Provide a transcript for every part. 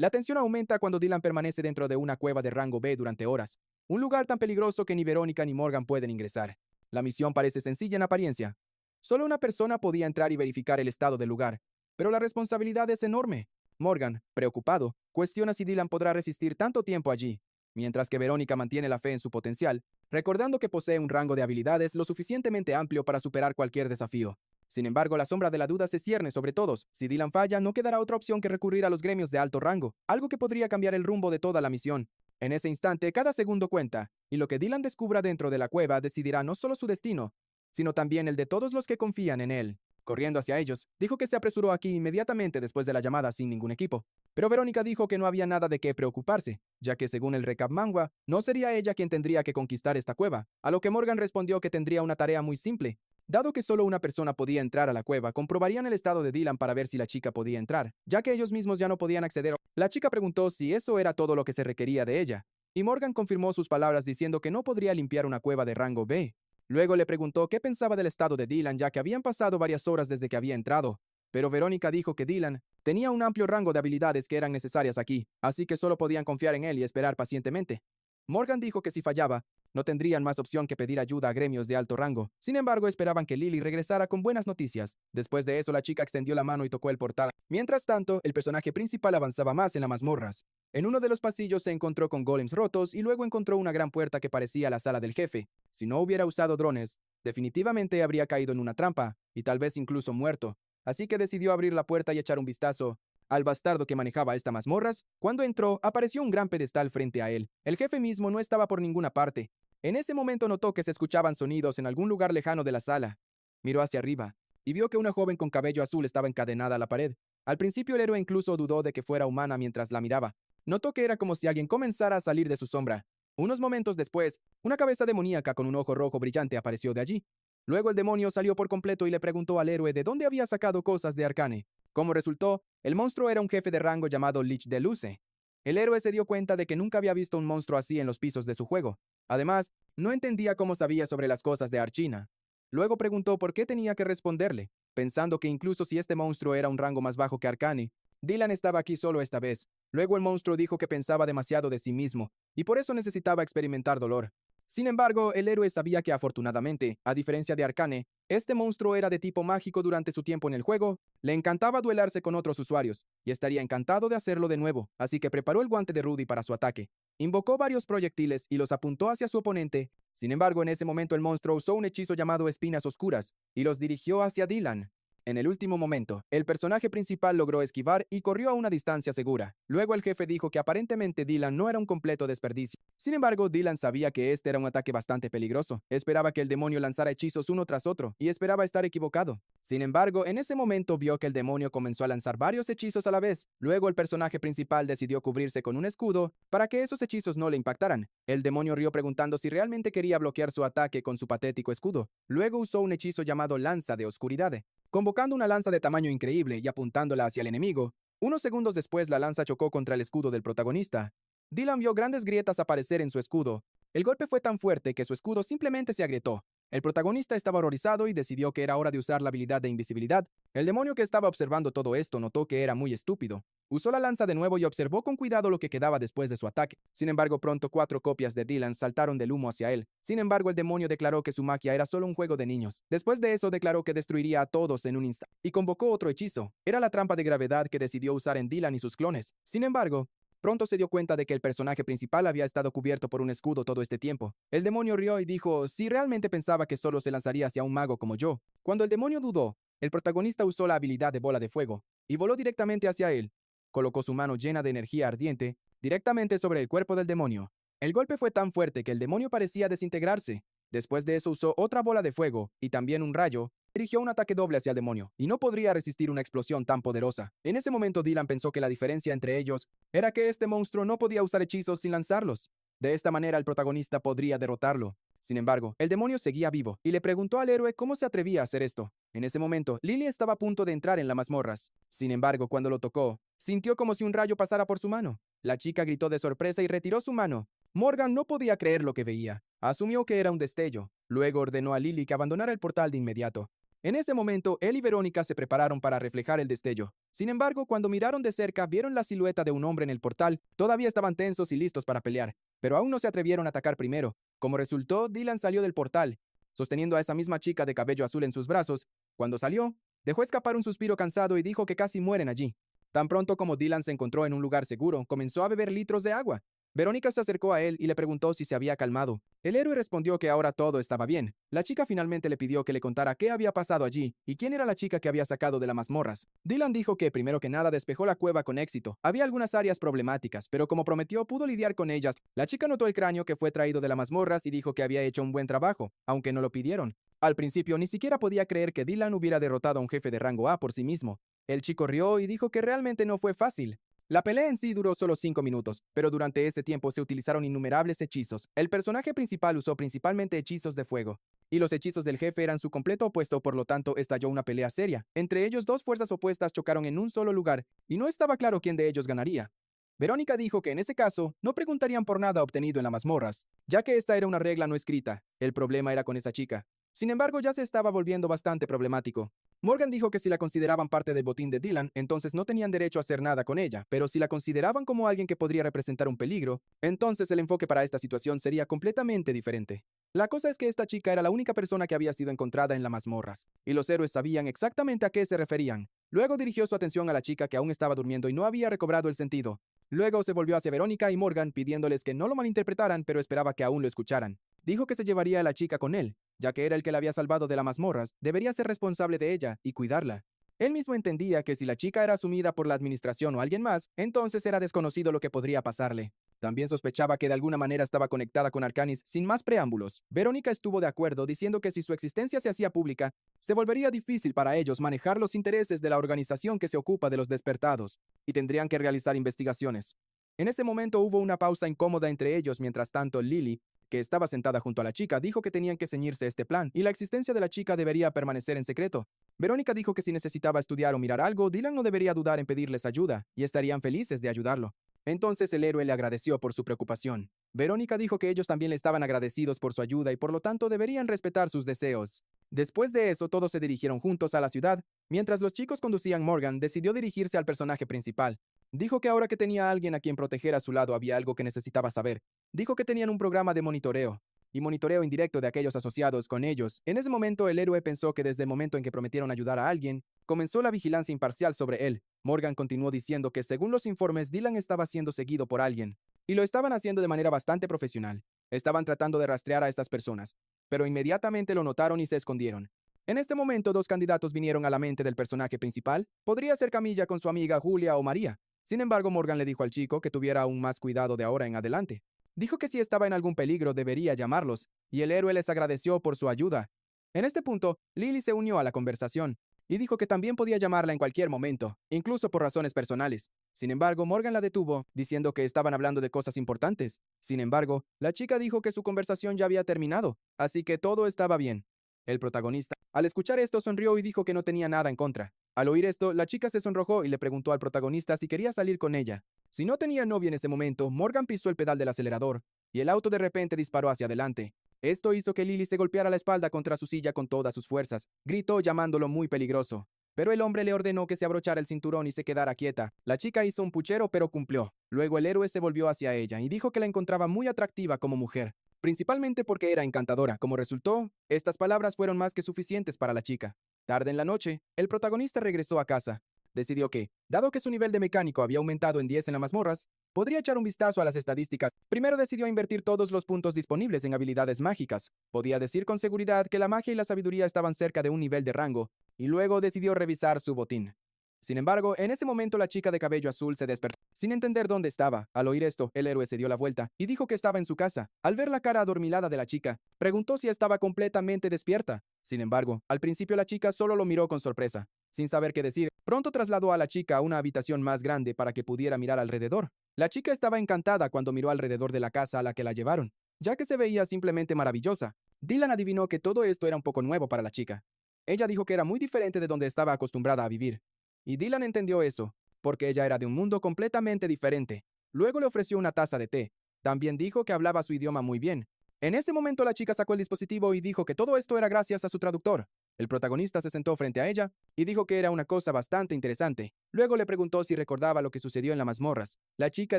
La tensión aumenta cuando Dylan permanece dentro de una cueva de rango B durante horas, un lugar tan peligroso que ni Verónica ni Morgan pueden ingresar. La misión parece sencilla en apariencia. Solo una persona podía entrar y verificar el estado del lugar, pero la responsabilidad es enorme. Morgan, preocupado, cuestiona si Dylan podrá resistir tanto tiempo allí, mientras que Verónica mantiene la fe en su potencial, recordando que posee un rango de habilidades lo suficientemente amplio para superar cualquier desafío. Sin embargo, la sombra de la duda se cierne sobre todos. Si Dylan falla, no quedará otra opción que recurrir a los gremios de alto rango, algo que podría cambiar el rumbo de toda la misión. En ese instante, cada segundo cuenta, y lo que Dylan descubra dentro de la cueva decidirá no solo su destino, sino también el de todos los que confían en él. Corriendo hacia ellos, dijo que se apresuró aquí inmediatamente después de la llamada sin ningún equipo. Pero Verónica dijo que no había nada de qué preocuparse, ya que según el recap manga, no sería ella quien tendría que conquistar esta cueva, a lo que Morgan respondió que tendría una tarea muy simple. Dado que solo una persona podía entrar a la cueva, comprobarían el estado de Dylan para ver si la chica podía entrar, ya que ellos mismos ya no podían acceder. La chica preguntó si eso era todo lo que se requería de ella, y Morgan confirmó sus palabras diciendo que no podría limpiar una cueva de rango B. Luego le preguntó qué pensaba del estado de Dylan, ya que habían pasado varias horas desde que había entrado, pero Verónica dijo que Dylan tenía un amplio rango de habilidades que eran necesarias aquí, así que solo podían confiar en él y esperar pacientemente. Morgan dijo que si fallaba, no tendrían más opción que pedir ayuda a gremios de alto rango. Sin embargo, esperaban que Lily regresara con buenas noticias. Después de eso, la chica extendió la mano y tocó el portal. Mientras tanto, el personaje principal avanzaba más en las mazmorras. En uno de los pasillos se encontró con golems rotos y luego encontró una gran puerta que parecía la sala del jefe. Si no hubiera usado drones, definitivamente habría caído en una trampa, y tal vez incluso muerto. Así que decidió abrir la puerta y echar un vistazo al bastardo que manejaba estas mazmorras. Cuando entró, apareció un gran pedestal frente a él. El jefe mismo no estaba por ninguna parte. En ese momento notó que se escuchaban sonidos en algún lugar lejano de la sala. Miró hacia arriba y vio que una joven con cabello azul estaba encadenada a la pared. Al principio el héroe incluso dudó de que fuera humana mientras la miraba. Notó que era como si alguien comenzara a salir de su sombra. Unos momentos después, una cabeza demoníaca con un ojo rojo brillante apareció de allí. Luego el demonio salió por completo y le preguntó al héroe de dónde había sacado cosas de Arcane. Como resultó, el monstruo era un jefe de rango llamado Lich de Luce. El héroe se dio cuenta de que nunca había visto un monstruo así en los pisos de su juego. Además, no entendía cómo sabía sobre las cosas de Archina. Luego preguntó por qué tenía que responderle, pensando que incluso si este monstruo era un rango más bajo que Arcane, Dylan estaba aquí solo esta vez. Luego el monstruo dijo que pensaba demasiado de sí mismo, y por eso necesitaba experimentar dolor. Sin embargo, el héroe sabía que afortunadamente, a diferencia de Arcane, este monstruo era de tipo mágico durante su tiempo en el juego, le encantaba duelarse con otros usuarios, y estaría encantado de hacerlo de nuevo, así que preparó el guante de Rudy para su ataque. Invocó varios proyectiles y los apuntó hacia su oponente. Sin embargo, en ese momento el monstruo usó un hechizo llamado Espinas Oscuras, y los dirigió hacia Dylan. En el último momento, el personaje principal logró esquivar y corrió a una distancia segura. Luego el jefe dijo que aparentemente Dylan no era un completo desperdicio. Sin embargo, Dylan sabía que este era un ataque bastante peligroso. Esperaba que el demonio lanzara hechizos uno tras otro, y esperaba estar equivocado. Sin embargo, en ese momento vio que el demonio comenzó a lanzar varios hechizos a la vez. Luego el personaje principal decidió cubrirse con un escudo para que esos hechizos no le impactaran. El demonio rió preguntando si realmente quería bloquear su ataque con su patético escudo. Luego usó un hechizo llamado Lanza de Oscuridad, convocando una lanza de tamaño increíble y apuntándola hacia el enemigo. Unos segundos después la lanza chocó contra el escudo del protagonista. Dylan vio grandes grietas aparecer en su escudo. El golpe fue tan fuerte que su escudo simplemente se agrietó. El protagonista estaba horrorizado y decidió que era hora de usar la habilidad de invisibilidad. El demonio que estaba observando todo esto notó que era muy estúpido. Usó la lanza de nuevo y observó con cuidado lo que quedaba después de su ataque. Sin embargo, pronto 4 copias de Dylan saltaron del humo hacia él. Sin embargo, el demonio declaró que su magia era solo un juego de niños. Después de eso, declaró que destruiría a todos en un instante. Y convocó otro hechizo. Era la trampa de gravedad que decidió usar en Dylan y sus clones. Sin embargo, pronto se dio cuenta de que el personaje principal había estado cubierto por un escudo todo este tiempo. El demonio rió y dijo si realmente pensaba que solo se lanzaría hacia un mago como yo. Cuando el demonio dudó, el protagonista usó la habilidad de bola de fuego y voló directamente hacia él. Colocó su mano llena de energía ardiente directamente sobre el cuerpo del demonio. El golpe fue tan fuerte que el demonio parecía desintegrarse. Después de eso usó otra bola de fuego y también un rayo. Dirigió un ataque doble hacia el demonio, y no podría resistir una explosión tan poderosa. En ese momento Dylan pensó que la diferencia entre ellos era que este monstruo no podía usar hechizos sin lanzarlos. De esta manera el protagonista podría derrotarlo. Sin embargo, el demonio seguía vivo, y le preguntó al héroe cómo se atrevía a hacer esto. En ese momento, Lily estaba a punto de entrar en las mazmorras. Sin embargo, cuando lo tocó, sintió como si un rayo pasara por su mano. La chica gritó de sorpresa y retiró su mano. Morgan no podía creer lo que veía. Asumió que era un destello. Luego ordenó a Lily que abandonara el portal de inmediato. En ese momento, él y Verónica se prepararon para reflejar el destello. Sin embargo, cuando miraron de cerca, vieron la silueta de un hombre en el portal. Todavía estaban tensos y listos para pelear, pero aún no se atrevieron a atacar primero. Como resultó, Dylan salió del portal, sosteniendo a esa misma chica de cabello azul en sus brazos. Cuando salió, dejó escapar un suspiro cansado y dijo que casi mueren allí. Tan pronto como Dylan se encontró en un lugar seguro, comenzó a beber litros de agua. Verónica se acercó a él y le preguntó si se había calmado. El héroe respondió que ahora todo estaba bien. La chica finalmente le pidió que le contara qué había pasado allí y quién era la chica que había sacado de las mazmorras. Dylan dijo que primero que nada despejó la cueva con éxito. Había algunas áreas problemáticas, pero como prometió pudo lidiar con ellas. La chica notó el cráneo que fue traído de las mazmorras y dijo que había hecho un buen trabajo, aunque no lo pidieron. Al principio ni siquiera podía creer que Dylan hubiera derrotado a un jefe de rango A por sí mismo. El chico rió y dijo que realmente no fue fácil. La pelea en sí duró solo 5 minutos, pero durante ese tiempo se utilizaron innumerables hechizos. El personaje principal usó principalmente hechizos de fuego, y los hechizos del jefe eran su completo opuesto, por lo tanto estalló una pelea seria. Entre ellos, dos fuerzas opuestas chocaron en un solo lugar, y no estaba claro quién de ellos ganaría. Verónica dijo que en ese caso no preguntarían por nada obtenido en las mazmorras, ya que esta era una regla no escrita. El problema era con esa chica. Sin embargo, ya se estaba volviendo bastante problemático. Morgan dijo que si la consideraban parte del botín de Dylan, entonces no tenían derecho a hacer nada con ella, pero si la consideraban como alguien que podría representar un peligro, entonces el enfoque para esta situación sería completamente diferente. La cosa es que esta chica era la única persona que había sido encontrada en las mazmorras, y los héroes sabían exactamente a qué se referían. Luego dirigió su atención a la chica que aún estaba durmiendo y no había recobrado el sentido. Luego se volvió hacia Verónica y Morgan pidiéndoles que no lo malinterpretaran, pero esperaba que aún lo escucharan. Dijo que se llevaría a la chica con él, ya que era el que la había salvado de las mazmorras, debería ser responsable de ella y cuidarla. Él mismo entendía que si la chica era asumida por la administración o alguien más, entonces era desconocido lo que podría pasarle. También sospechaba que de alguna manera estaba conectada con Arcanis sin más preámbulos. Verónica estuvo de acuerdo diciendo que si su existencia se hacía pública, se volvería difícil para ellos manejar los intereses de la organización que se ocupa de los despertados, y tendrían que realizar investigaciones. En ese momento hubo una pausa incómoda entre ellos, mientras tanto Lily, que estaba sentada junto a la chica, dijo que tenían que ceñirse este plan, y la existencia de la chica debería permanecer en secreto. Verónica dijo que si necesitaba estudiar o mirar algo, Dylan no debería dudar en pedirles ayuda, y estarían felices de ayudarlo. Entonces el héroe le agradeció por su preocupación. Verónica dijo que ellos también le estaban agradecidos por su ayuda y por lo tanto deberían respetar sus deseos. Después de eso, todos se dirigieron juntos a la ciudad. Mientras los chicos conducían, Morgan decidió dirigirse al personaje principal. Dijo que ahora que tenía a alguien a quien proteger a su lado había algo que necesitaba saber. Dijo que tenían un programa de monitoreo y monitoreo indirecto de aquellos asociados con ellos. En ese momento, el héroe pensó que desde el momento en que prometieron ayudar a alguien, comenzó la vigilancia imparcial sobre él. Morgan continuó diciendo que según los informes, Dylan estaba siendo seguido por alguien, y lo estaban haciendo de manera bastante profesional. Estaban tratando de rastrear a estas personas, pero inmediatamente lo notaron y se escondieron. En este momento, dos candidatos vinieron a la mente del personaje principal. Podría ser Camilla con su amiga Julia o María. Sin embargo, Morgan le dijo al chico que tuviera aún más cuidado de ahora en adelante. Dijo que si estaba en algún peligro debería llamarlos, y el héroe les agradeció por su ayuda. En este punto, Lily se unió a la conversación, y dijo que también podía llamarla en cualquier momento, incluso por razones personales. Sin embargo, Morgan la detuvo, diciendo que estaban hablando de cosas importantes. Sin embargo, la chica dijo que su conversación ya había terminado, así que todo estaba bien. El protagonista, al escuchar esto, sonrió y dijo que no tenía nada en contra. Al oír esto, la chica se sonrojó y le preguntó al protagonista si quería salir con ella. Si no tenía novia en ese momento, Morgan pisó el pedal del acelerador, y el auto de repente disparó hacia adelante. Esto hizo que Lily se golpeara la espalda contra su silla con todas sus fuerzas. Gritó llamándolo muy peligroso. Pero el hombre le ordenó que se abrochara el cinturón y se quedara quieta. La chica hizo un puchero, pero cumplió. Luego el héroe se volvió hacia ella y dijo que la encontraba muy atractiva como mujer, principalmente porque era encantadora. Como resultó, estas palabras fueron más que suficientes para la chica. Tarde en la noche, el protagonista regresó a casa. Decidió que, dado que su nivel de mecánico había aumentado en 10 en las mazmorras, podría echar un vistazo a las estadísticas. Primero decidió invertir todos los puntos disponibles en habilidades mágicas. Podía decir con seguridad que la magia y la sabiduría estaban cerca de un nivel de rango, y luego decidió revisar su botín. Sin embargo, en ese momento la chica de cabello azul se despertó, sin entender dónde estaba. Al oír esto, el héroe se dio la vuelta y dijo que estaba en su casa. Al ver la cara adormilada de la chica, preguntó si estaba completamente despierta. Sin embargo, al principio la chica solo lo miró con sorpresa. Sin saber qué decir, pronto trasladó a la chica a una habitación más grande para que pudiera mirar alrededor. La chica estaba encantada cuando miró alrededor de la casa a la que la llevaron, ya que se veía simplemente maravillosa. Dylan adivinó que todo esto era un poco nuevo para la chica. Ella dijo que era muy diferente de donde estaba acostumbrada a vivir. Y Dylan entendió eso, porque ella era de un mundo completamente diferente. Luego le ofreció una taza de té. También dijo que hablaba su idioma muy bien. En ese momento la chica sacó el dispositivo y dijo que todo esto era gracias a su traductor. El protagonista se sentó frente a ella y dijo que era una cosa bastante interesante. Luego le preguntó si recordaba lo que sucedió en las mazmorras. La chica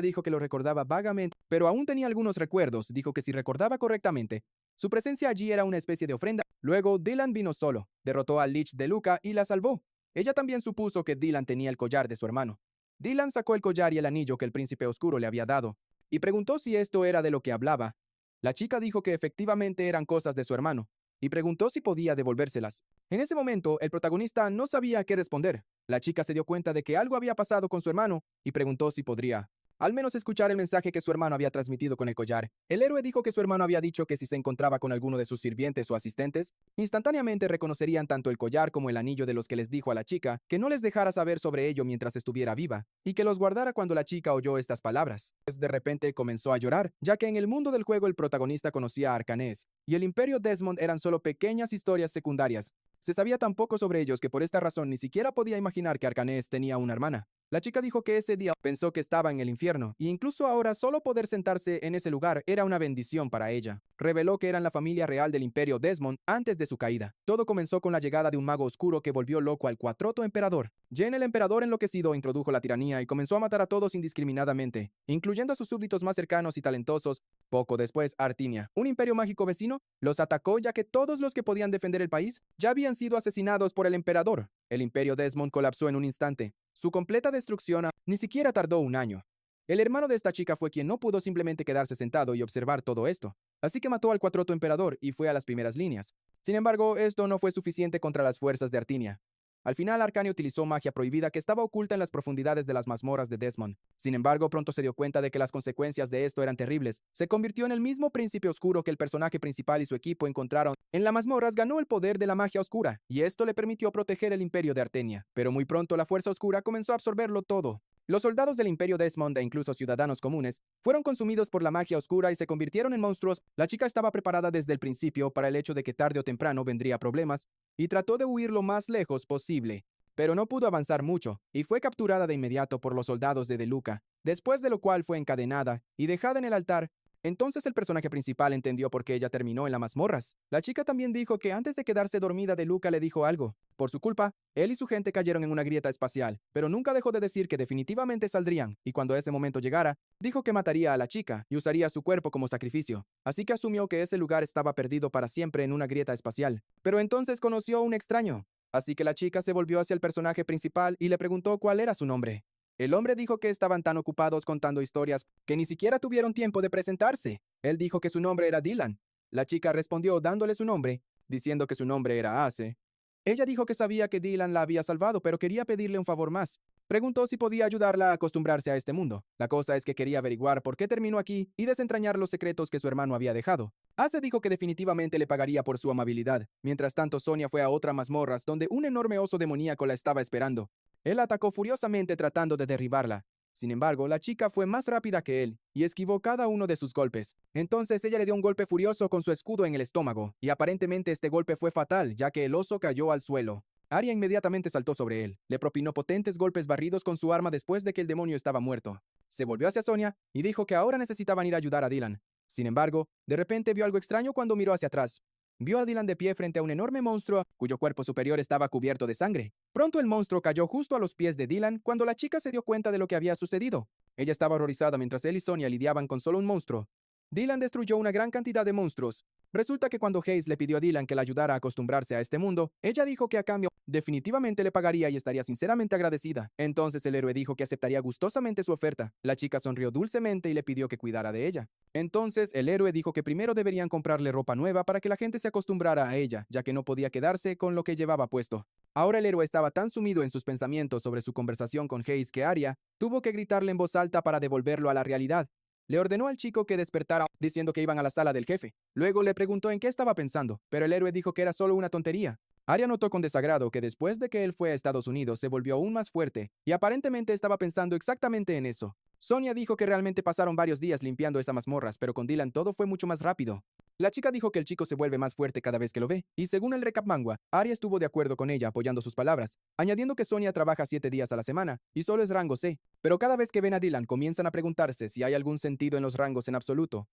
dijo que lo recordaba vagamente, pero aún tenía algunos recuerdos. Dijo que si recordaba correctamente, su presencia allí era una especie de ofrenda. Luego Dylan vino solo, derrotó al Lich de Luca y la salvó. Ella también supuso que Dylan tenía el collar de su hermano. Dylan sacó el collar y el anillo que el príncipe oscuro le había dado y preguntó si esto era de lo que hablaba. La chica dijo que efectivamente eran cosas de su hermano y preguntó si podía devolvérselas. En ese momento, el protagonista no sabía qué responder. La chica se dio cuenta de que algo había pasado con su hermano y preguntó si podría al menos escuchar el mensaje que su hermano había transmitido con el collar. El héroe dijo que su hermano había dicho que si se encontraba con alguno de sus sirvientes o asistentes, instantáneamente reconocerían tanto el collar como el anillo, de los que les dijo a la chica que no les dejara saber sobre ello mientras estuviera viva, y que los guardara cuando la chica oyó estas palabras. De repente comenzó a llorar, ya que en el mundo del juego el protagonista conocía a Arcanés, y el Imperio Desmond eran solo pequeñas historias secundarias. Se sabía tan poco sobre ellos que por esta razón ni siquiera podía imaginar que Arcanés tenía una hermana. La chica dijo que ese día pensó que estaba en el infierno, y incluso ahora solo poder sentarse en ese lugar era una bendición para ella. Reveló que eran la familia real del Imperio Desmond antes de su caída. Todo comenzó con la llegada de un mago oscuro que volvió loco al cuatroto emperador. Jen, el emperador enloquecido, introdujo la tiranía y comenzó a matar a todos indiscriminadamente, incluyendo a sus súbditos más cercanos y talentosos. Poco después, Artinia, un imperio mágico vecino, los atacó, ya que todos los que podían defender el país ya habían sido asesinados por el emperador. El Imperio Desmond colapsó en un instante. Su completa destrucción ni siquiera tardó un año. El hermano de esta chica fue quien no pudo simplemente quedarse sentado y observar todo esto, así que mató al cuatroto emperador y fue a las primeras líneas. Sin embargo, esto no fue suficiente contra las fuerzas de Artinia. Al final, Arcane utilizó magia prohibida que estaba oculta en las profundidades de las mazmorras de Desmond. Sin embargo, pronto se dio cuenta de que las consecuencias de esto eran terribles. Se convirtió en el mismo príncipe oscuro que el personaje principal y su equipo encontraron. En las mazmorras ganó el poder de la magia oscura, y esto le permitió proteger el imperio de Artenia. Pero muy pronto la fuerza oscura comenzó a absorberlo todo. Los soldados del Imperio Desmond e incluso ciudadanos comunes fueron consumidos por la magia oscura y se convirtieron en monstruos. La chica estaba preparada desde el principio para el hecho de que tarde o temprano vendría problemas y trató de huir lo más lejos posible, pero no pudo avanzar mucho y fue capturada de inmediato por los soldados de De Luca, después de lo cual fue encadenada y dejada en el altar. Entonces el personaje principal entendió por qué ella terminó en las mazmorras. La chica también dijo que antes de quedarse dormida, De Luca le dijo algo. Por su culpa, él y su gente cayeron en una grieta espacial, pero nunca dejó de decir que definitivamente saldrían, y cuando ese momento llegara, dijo que mataría a la chica y usaría su cuerpo como sacrificio. Así que asumió que ese lugar estaba perdido para siempre en una grieta espacial. Pero entonces conoció a un extraño. Así que la chica se volvió hacia el personaje principal y le preguntó cuál era su nombre. El hombre dijo que estaban tan ocupados contando historias que ni siquiera tuvieron tiempo de presentarse. Él dijo que su nombre era Dylan. La chica respondió dándole su nombre, diciendo que su nombre era Ace. Ella dijo que sabía que Dylan la había salvado, pero quería pedirle un favor más. Preguntó si podía ayudarla a acostumbrarse a este mundo. La cosa es que quería averiguar por qué terminó aquí y desentrañar los secretos que su hermano había dejado. Ace dijo que definitivamente le pagaría por su amabilidad. Mientras tanto, Sonia fue a otra mazmorras donde un enorme oso demoníaco la estaba esperando. Él atacó furiosamente tratando de derribarla. Sin embargo, la chica fue más rápida que él y esquivó cada uno de sus golpes. Entonces ella le dio un golpe furioso con su escudo en el estómago, y aparentemente este golpe fue fatal, ya que el oso cayó al suelo. Arya inmediatamente saltó sobre él, le propinó potentes golpes barridos con su arma después de que el demonio estaba muerto. Se volvió hacia Sonia y dijo que ahora necesitaban ir a ayudar a Dylan. Sin embargo, de repente vio algo extraño cuando miró hacia atrás. Vio a Dylan de pie frente a un enorme monstruo cuyo cuerpo superior estaba cubierto de sangre. Pronto el monstruo cayó justo a los pies de Dylan cuando la chica se dio cuenta de lo que había sucedido. Ella estaba horrorizada mientras él y Sonia lidiaban con solo un monstruo. Dylan destruyó una gran cantidad de monstruos. Resulta que cuando Hayes le pidió a Dylan que la ayudara a acostumbrarse a este mundo, ella dijo que a cambio definitivamente le pagaría y estaría sinceramente agradecida. Entonces el héroe dijo que aceptaría gustosamente su oferta. La chica sonrió dulcemente y le pidió que cuidara de ella. Entonces el héroe dijo que primero deberían comprarle ropa nueva para que la gente se acostumbrara a ella, ya que no podía quedarse con lo que llevaba puesto. Ahora el héroe estaba tan sumido en sus pensamientos sobre su conversación con Hayes que Arya tuvo que gritarle en voz alta para devolverlo a la realidad. Le ordenó al chico que despertara, diciendo que iban a la sala del jefe. Luego le preguntó en qué estaba pensando, pero el héroe dijo que era solo una tontería. Arya notó con desagrado que después de que él fue a Estados Unidos se volvió aún más fuerte, y aparentemente estaba pensando exactamente en eso. Sonia dijo que realmente pasaron varios días limpiando esas mazmorras, pero con Dylan todo fue mucho más rápido. La chica dijo que el chico se vuelve más fuerte cada vez que lo ve, y según el recap manga, Arya estuvo de acuerdo con ella apoyando sus palabras, añadiendo que Sonia trabaja 7 días a la semana, y solo es rango C, pero cada vez que ven a Dylan comienzan a preguntarse si hay algún sentido en los rangos en absoluto.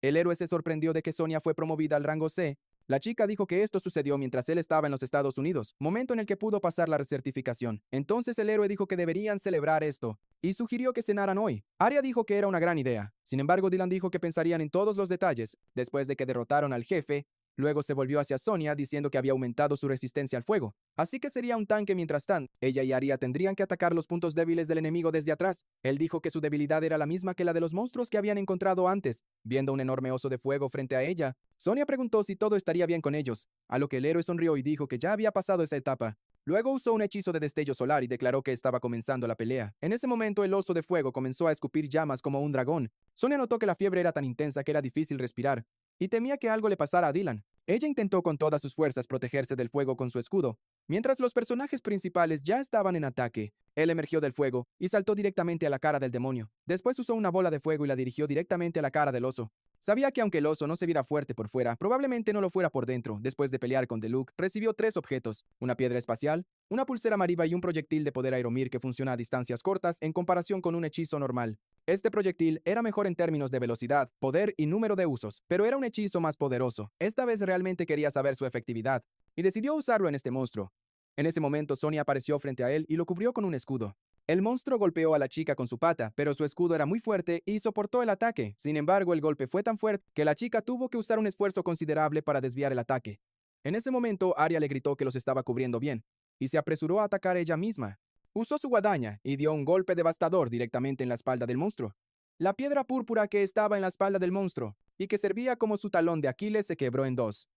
El héroe se sorprendió de que Sonia fue promovida al rango C, La chica dijo que esto sucedió mientras él estaba en los Estados Unidos, momento en el que pudo pasar la recertificación. Entonces el héroe dijo que deberían celebrar esto y sugirió que cenaran hoy. Arya dijo que era una gran idea. Sin embargo, Dylan dijo que pensarían en todos los detalles después de que derrotaron al jefe. Luego se volvió hacia Sonia diciendo que había aumentado su resistencia al fuego, así que sería un tanque mientras tanto. Ella y Arya tendrían que atacar los puntos débiles del enemigo desde atrás. Él dijo que su debilidad era la misma que la de los monstruos que habían encontrado antes, viendo un enorme oso de fuego frente a ella. Sonia preguntó si todo estaría bien con ellos, a lo que el héroe sonrió y dijo que ya había pasado esa etapa. Luego usó un hechizo de destello solar y declaró que estaba comenzando la pelea. En ese momento el oso de fuego comenzó a escupir llamas como un dragón. Sonia notó que la fiebre era tan intensa que era difícil respirar, y temía que algo le pasara a Dylan. Ella intentó con todas sus fuerzas protegerse del fuego con su escudo. Mientras los personajes principales ya estaban en ataque, él emergió del fuego y saltó directamente a la cara del demonio. Después usó una bola de fuego y la dirigió directamente a la cara del oso. Sabía que aunque el oso no se viera fuerte por fuera, probablemente no lo fuera por dentro. Después de pelear con Luke, recibió 3 objetos: una piedra espacial, una pulsera mariva y un proyectil de poder aeromir que funciona a distancias cortas en comparación con un hechizo normal. Este proyectil era mejor en términos de velocidad, poder y número de usos, pero era un hechizo más poderoso. Esta vez realmente quería saber su efectividad, y decidió usarlo en este monstruo. En ese momento, Sonia apareció frente a él y lo cubrió con un escudo. El monstruo golpeó a la chica con su pata, pero su escudo era muy fuerte y soportó el ataque. Sin embargo, el golpe fue tan fuerte que la chica tuvo que usar un esfuerzo considerable para desviar el ataque. En ese momento, Arya le gritó que los estaba cubriendo bien, y se apresuró a atacar ella misma. Usó su guadaña y dio un golpe devastador directamente en la espalda del monstruo. La piedra púrpura que estaba en la espalda del monstruo y que servía como su talón de Aquiles se quebró en 2.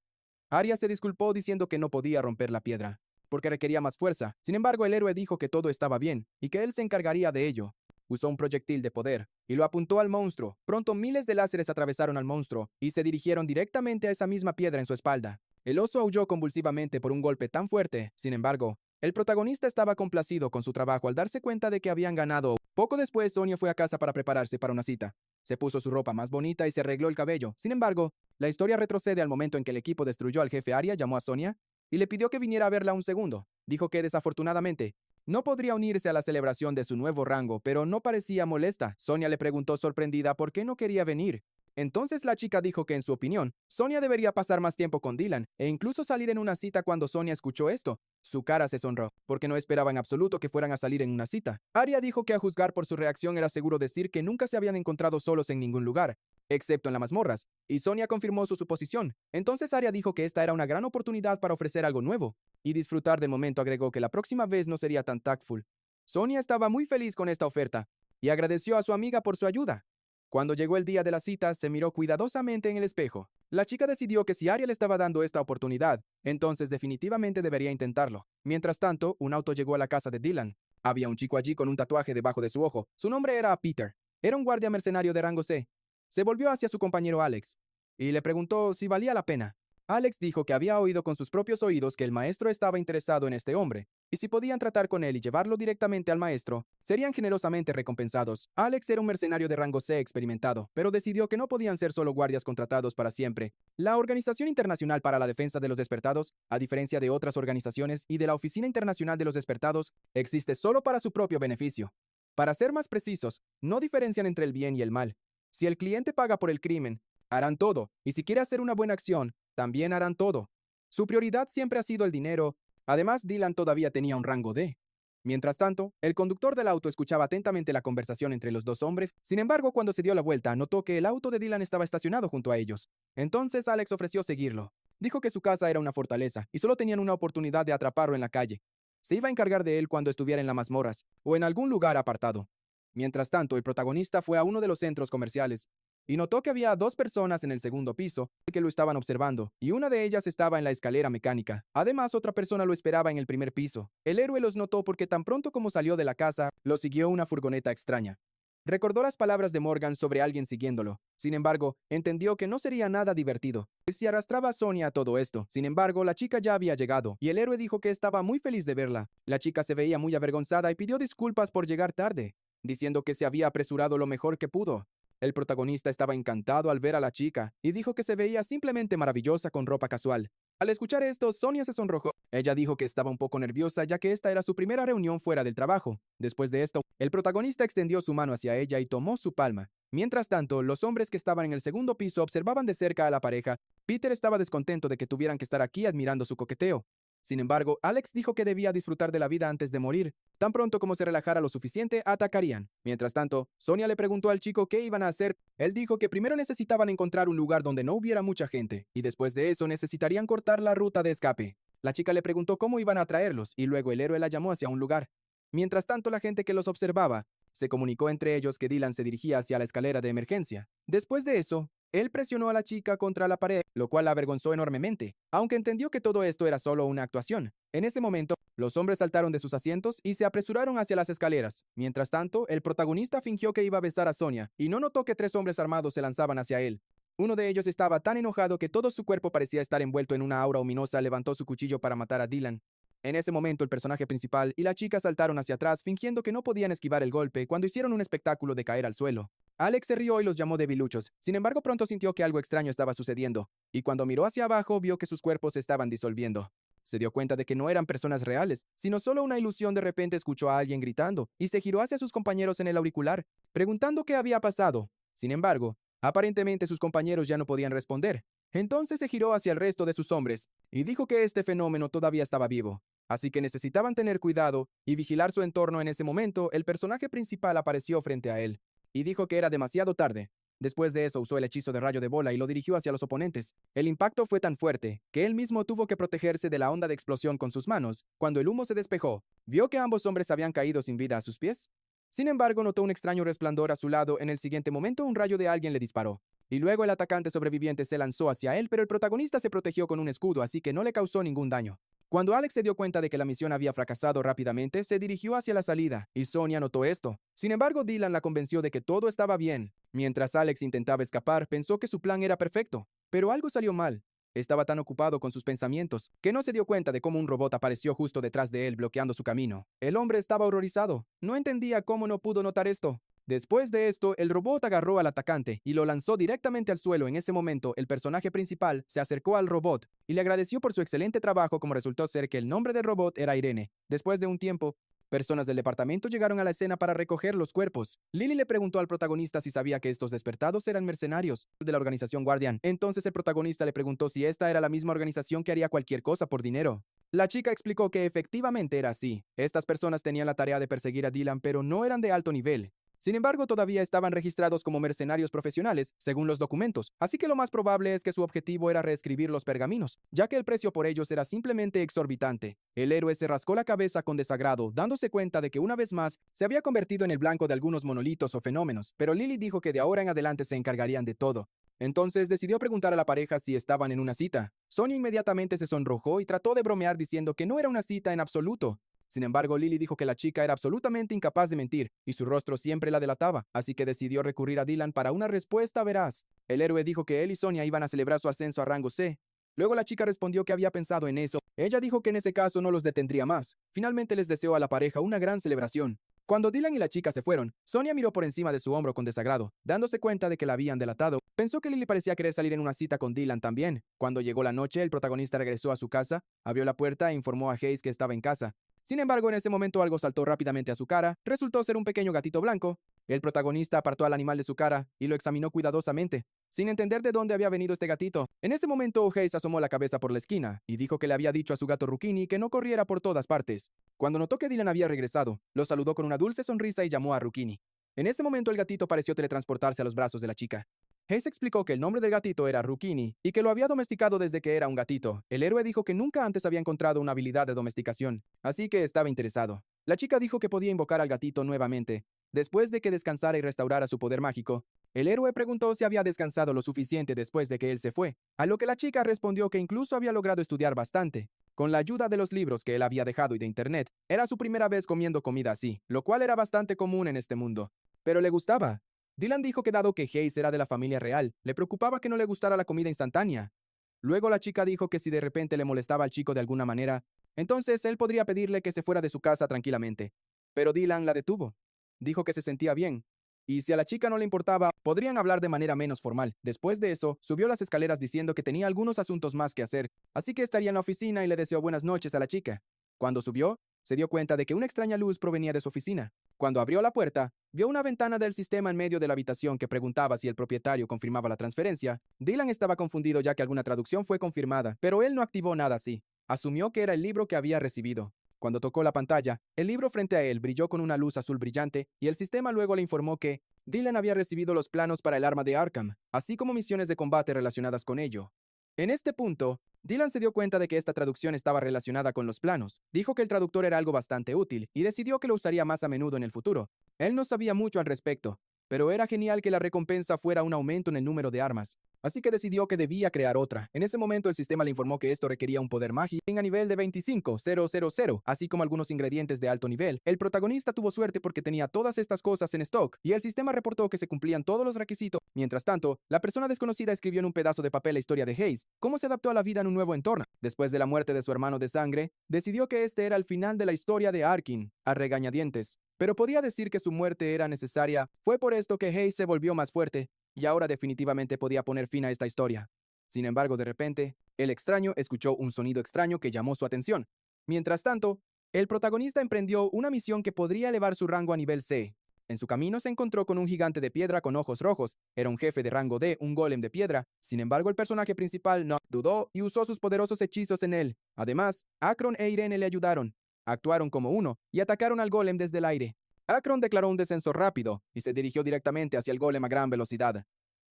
Arya se disculpó diciendo que no podía romper la piedra, porque requería más fuerza. Sin embargo, el héroe dijo que todo estaba bien y que él se encargaría de ello. Usó un proyectil de poder y lo apuntó al monstruo. Pronto miles de láseres atravesaron al monstruo y se dirigieron directamente a esa misma piedra en su espalda. El oso aulló convulsivamente por un golpe tan fuerte. Sin embargo, el protagonista estaba complacido con su trabajo al darse cuenta de que habían ganado. Poco después, Sonia fue a casa para prepararse para una cita. Se puso su ropa más bonita y se arregló el cabello. Sin embargo, la historia retrocede al momento en que el equipo destruyó al jefe. Arya llamó a Sonia y le pidió que viniera a verla un segundo. Dijo que desafortunadamente no podría unirse a la celebración de su nuevo rango, pero no parecía molesta. Sonia le preguntó sorprendida por qué no quería venir. Entonces la chica dijo que en su opinión, Sonia debería pasar más tiempo con Dylan e incluso salir en una cita. Cuando Sonia escuchó esto, su cara se sonrojó, porque no esperaba en absoluto que fueran a salir en una cita. Arya dijo que a juzgar por su reacción era seguro decir que nunca se habían encontrado solos en ningún lugar, excepto en las mazmorras, y Sonia confirmó su suposición. Entonces Arya dijo que esta era una gran oportunidad para ofrecer algo nuevo, y disfrutar del momento. Agregó que la próxima vez no sería tan tactful. Sonia estaba muy feliz con esta oferta, y agradeció a su amiga por su ayuda. Cuando llegó el día de la cita, se miró cuidadosamente en el espejo. La chica decidió que si Arya le estaba dando esta oportunidad, entonces definitivamente debería intentarlo. Mientras tanto, un auto llegó a la casa de Dylan. Había un chico allí con un tatuaje debajo de su ojo. Su nombre era Peter. Era un guardia mercenario de rango C. Se volvió hacia su compañero Alex y le preguntó si valía la pena. Alex dijo que había oído con sus propios oídos que el maestro estaba interesado en este hombre, y si podían tratar con él y llevarlo directamente al maestro, serían generosamente recompensados. Alex era un mercenario de rango C experimentado, pero decidió que no podían ser solo guardias contratados para siempre. La Organización Internacional para la Defensa de los Despertados, a diferencia de otras organizaciones y de la Oficina Internacional de los Despertados, existe solo para su propio beneficio. Para ser más precisos, no diferencian entre el bien y el mal. Si el cliente paga por el crimen, harán todo, y si quiere hacer una buena acción, también harán todo. Su prioridad siempre ha sido el dinero. Además, Dylan todavía tenía un rango D. Mientras tanto, el conductor del auto escuchaba atentamente la conversación entre los dos hombres. Sin embargo, cuando se dio la vuelta, notó que el auto de Dylan estaba estacionado junto a ellos. Entonces Alex ofreció seguirlo. Dijo que su casa era una fortaleza y solo tenían una oportunidad de atraparlo en la calle. Se iba a encargar de él cuando estuviera en las mazmorras o en algún lugar apartado. Mientras tanto, el protagonista fue a uno de los centros comerciales y notó que había 2 personas en el segundo piso que lo estaban observando, y una de ellas estaba en la escalera mecánica. Además, otra persona lo esperaba en el primer piso. El héroe los notó porque tan pronto como salió de la casa, lo siguió una furgoneta extraña. Recordó las palabras de Morgan sobre alguien siguiéndolo. Sin embargo, entendió que no sería nada divertido si arrastraba a Sonia a todo esto. Sin embargo, la chica ya había llegado, y el héroe dijo que estaba muy feliz de verla. La chica se veía muy avergonzada y pidió disculpas por llegar tarde, diciendo que se había apresurado lo mejor que pudo. El protagonista estaba encantado al ver a la chica y dijo que se veía simplemente maravillosa con ropa casual. Al escuchar esto, Sonia se sonrojó. Ella dijo que estaba un poco nerviosa ya que esta era su primera reunión fuera del trabajo. Después de esto, el protagonista extendió su mano hacia ella y tomó su palma. Mientras tanto, los hombres que estaban en el segundo piso observaban de cerca a la pareja. Peter estaba descontento de que tuvieran que estar aquí admirando su coqueteo. Sin embargo, Alex dijo que debía disfrutar de la vida antes de morir. Tan pronto como se relajara lo suficiente, atacarían. Mientras tanto, Sonia le preguntó al chico qué iban a hacer. Él dijo que primero necesitaban encontrar un lugar donde no hubiera mucha gente, y después de eso necesitarían cortar la ruta de escape. La chica le preguntó cómo iban a traerlos, y luego el héroe la llamó hacia un lugar. Mientras tanto, la gente que los observaba se comunicó entre ellos que Dylan se dirigía hacia la escalera de emergencia. Después de eso, él presionó a la chica contra la pared, lo cual la avergonzó enormemente, aunque entendió que todo esto era solo una actuación. En ese momento, los hombres saltaron de sus asientos y se apresuraron hacia las escaleras. Mientras tanto, el protagonista fingió que iba a besar a Sonia y no notó que 3 hombres armados se lanzaban hacia él. Uno de ellos estaba tan enojado que todo su cuerpo parecía estar envuelto en una aura ominosa. Levantó su cuchillo para matar a Dylan. En ese momento, el personaje principal y la chica saltaron hacia atrás fingiendo que no podían esquivar el golpe cuando hicieron un espectáculo de caer al suelo. Alex se rió y los llamó debiluchos. Sin embargo, pronto sintió que algo extraño estaba sucediendo, y cuando miró hacia abajo vio que sus cuerpos se estaban disolviendo. Se dio cuenta de que no eran personas reales, sino solo una ilusión. De repente escuchó a alguien gritando, y se giró hacia sus compañeros en el auricular, preguntando qué había pasado. Sin embargo, aparentemente sus compañeros ya no podían responder. Entonces se giró hacia el resto de sus hombres, y dijo que este fenómeno todavía estaba vivo. Así que necesitaban tener cuidado y vigilar su entorno. En ese momento, el personaje principal apareció frente a él y dijo que era demasiado tarde. Después de eso usó el hechizo de rayo de bola y lo dirigió hacia los oponentes. El impacto fue tan fuerte que él mismo tuvo que protegerse de la onda de explosión con sus manos. Cuando el humo se despejó, vio que ambos hombres habían caído sin vida a sus pies. Sin embargo, notó un extraño resplandor a su lado. En el siguiente momento, un rayo de alguien le disparó. Y luego el atacante sobreviviente se lanzó hacia él, pero el protagonista se protegió con un escudo, así que no le causó ningún daño. Cuando Alex se dio cuenta de que la misión había fracasado rápidamente, se dirigió hacia la salida, y Sonia notó esto. Sin embargo, Dylan la convenció de que todo estaba bien. Mientras Alex intentaba escapar, pensó que su plan era perfecto, pero algo salió mal. Estaba tan ocupado con sus pensamientos que no se dio cuenta de cómo un robot apareció justo detrás de él, bloqueando su camino. El hombre estaba horrorizado. No entendía cómo no pudo notar esto. Después de esto, el robot agarró al atacante y lo lanzó directamente al suelo. En ese momento, el personaje principal se acercó al robot y le agradeció por su excelente trabajo, como resultó ser que el nombre del robot era Irene. Después de un tiempo, personas del departamento llegaron a la escena para recoger los cuerpos. Lily le preguntó al protagonista si sabía que estos despertados eran mercenarios de la organización Guardian. Entonces el protagonista le preguntó si esta era la misma organización que haría cualquier cosa por dinero. La chica explicó que efectivamente era así. Estas personas tenían la tarea de perseguir a Dylan, pero no eran de alto nivel. Sin embargo, todavía estaban registrados como mercenarios profesionales, según los documentos, así que lo más probable es que su objetivo era reescribir los pergaminos, ya que el precio por ellos era simplemente exorbitante. El héroe se rascó la cabeza con desagrado, dándose cuenta de que una vez más se había convertido en el blanco de algunos monolitos o fenómenos, pero Lily dijo que de ahora en adelante se encargarían de todo. Entonces decidió preguntar a la pareja si estaban en una cita. Sonia inmediatamente se sonrojó y trató de bromear diciendo que no era una cita en absoluto. Sin embargo, Lily dijo que la chica era absolutamente incapaz de mentir, y su rostro siempre la delataba, así que decidió recurrir a Dylan para una respuesta veraz. El héroe dijo que él y Sonia iban a celebrar su ascenso a rango C. Luego la chica respondió que había pensado en eso. Ella dijo que en ese caso no los detendría más. Finalmente les deseó a la pareja una gran celebración. Cuando Dylan y la chica se fueron, Sonia miró por encima de su hombro con desagrado, dándose cuenta de que la habían delatado. Pensó que Lily parecía querer salir en una cita con Dylan también. Cuando llegó la noche, el protagonista regresó a su casa, abrió la puerta e informó a Hayes que estaba en casa. Sin embargo, en ese momento algo saltó rápidamente a su cara. Resultó ser un pequeño gatito blanco. El protagonista apartó al animal de su cara y lo examinó cuidadosamente, sin entender de dónde había venido este gatito. En ese momento, Hayes asomó la cabeza por la esquina y dijo que le había dicho a su gato Rukini que no corriera por todas partes. Cuando notó que Dylan había regresado, lo saludó con una dulce sonrisa y llamó a Rukini. En ese momento, el gatito pareció teletransportarse a los brazos de la chica. Hayes explicó que el nombre del gatito era Rukini y que lo había domesticado desde que era un gatito. El héroe dijo que nunca antes había encontrado una habilidad de domesticación, así que estaba interesado. La chica dijo que podía invocar al gatito nuevamente. Después de que descansara y restaurara su poder mágico, el héroe preguntó si había descansado lo suficiente después de que él se fue, a lo que la chica respondió que incluso había logrado estudiar bastante. Con la ayuda de los libros que él había dejado y de internet, era su primera vez comiendo comida así, lo cual era bastante común en este mundo. Pero le gustaba. Dylan dijo que dado que Hayes era de la familia real, le preocupaba que no le gustara la comida instantánea. Luego la chica dijo que si de repente le molestaba al chico de alguna manera, entonces él podría pedirle que se fuera de su casa tranquilamente. Pero Dylan la detuvo. Dijo que se sentía bien. Y si a la chica no le importaba, podrían hablar de manera menos formal. Después de eso, subió las escaleras diciendo que tenía algunos asuntos más que hacer, así que estaría en la oficina y le deseó buenas noches a la chica. Cuando subió, se dio cuenta de que una extraña luz provenía de su oficina. Cuando abrió la puerta, vio una ventana del sistema en medio de la habitación que preguntaba si el propietario confirmaba la transferencia. Dylan estaba confundido ya que alguna traducción fue confirmada, pero él no activó nada así. Asumió que era el libro que había recibido. Cuando tocó la pantalla, el libro frente a él brilló con una luz azul brillante y el sistema luego le informó que Dylan había recibido los planos para el arma de Arkham, así como misiones de combate relacionadas con ello. En este punto, Dylan se dio cuenta de que esta traducción estaba relacionada con los planos. Dijo que el traductor era algo bastante útil y decidió que lo usaría más a menudo en el futuro. Él no sabía mucho al respecto, pero era genial que la recompensa fuera un aumento en el número de armas. Así que decidió que debía crear otra. En ese momento el sistema le informó que esto requería un poder mágico a nivel de 25,000, así como algunos ingredientes de alto nivel. El protagonista tuvo suerte porque tenía todas estas cosas en stock, y el sistema reportó que se cumplían todos los requisitos. Mientras tanto, la persona desconocida escribió en un pedazo de papel la historia de Hayes, cómo se adaptó a la vida en un nuevo entorno. Después de la muerte de su hermano de sangre, decidió que este era el final de la historia de Arkin, a regañadientes. Pero podía decir que su muerte era necesaria. Fue por esto que Hayes se volvió más fuerte, y ahora definitivamente podía poner fin a esta historia. Sin embargo, de repente, el extraño escuchó un sonido extraño que llamó su atención. Mientras tanto, el protagonista emprendió una misión que podría elevar su rango a nivel C. En su camino se encontró con un gigante de piedra con ojos rojos. Era un jefe de rango D, un golem de piedra. Sin embargo, el personaje principal no dudó y usó sus poderosos hechizos en él. Además, Akron e Irene le ayudaron. Actuaron como uno y atacaron al golem desde el aire. Akron declaró un descenso rápido y se dirigió directamente hacia el golem a gran velocidad.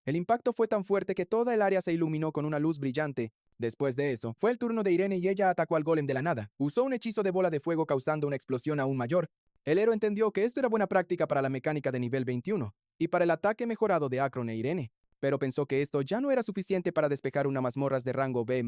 El impacto fue tan fuerte que toda el área se iluminó con una luz brillante. Después de eso, fue el turno de Irene y ella atacó al golem de la nada. Usó un hechizo de bola de fuego causando una explosión aún mayor. El héroe entendió que esto era buena práctica para la mecánica de nivel 21 y para el ataque mejorado de Akron e Irene, pero pensó que esto ya no era suficiente para despejar una mazmorras de rango B+.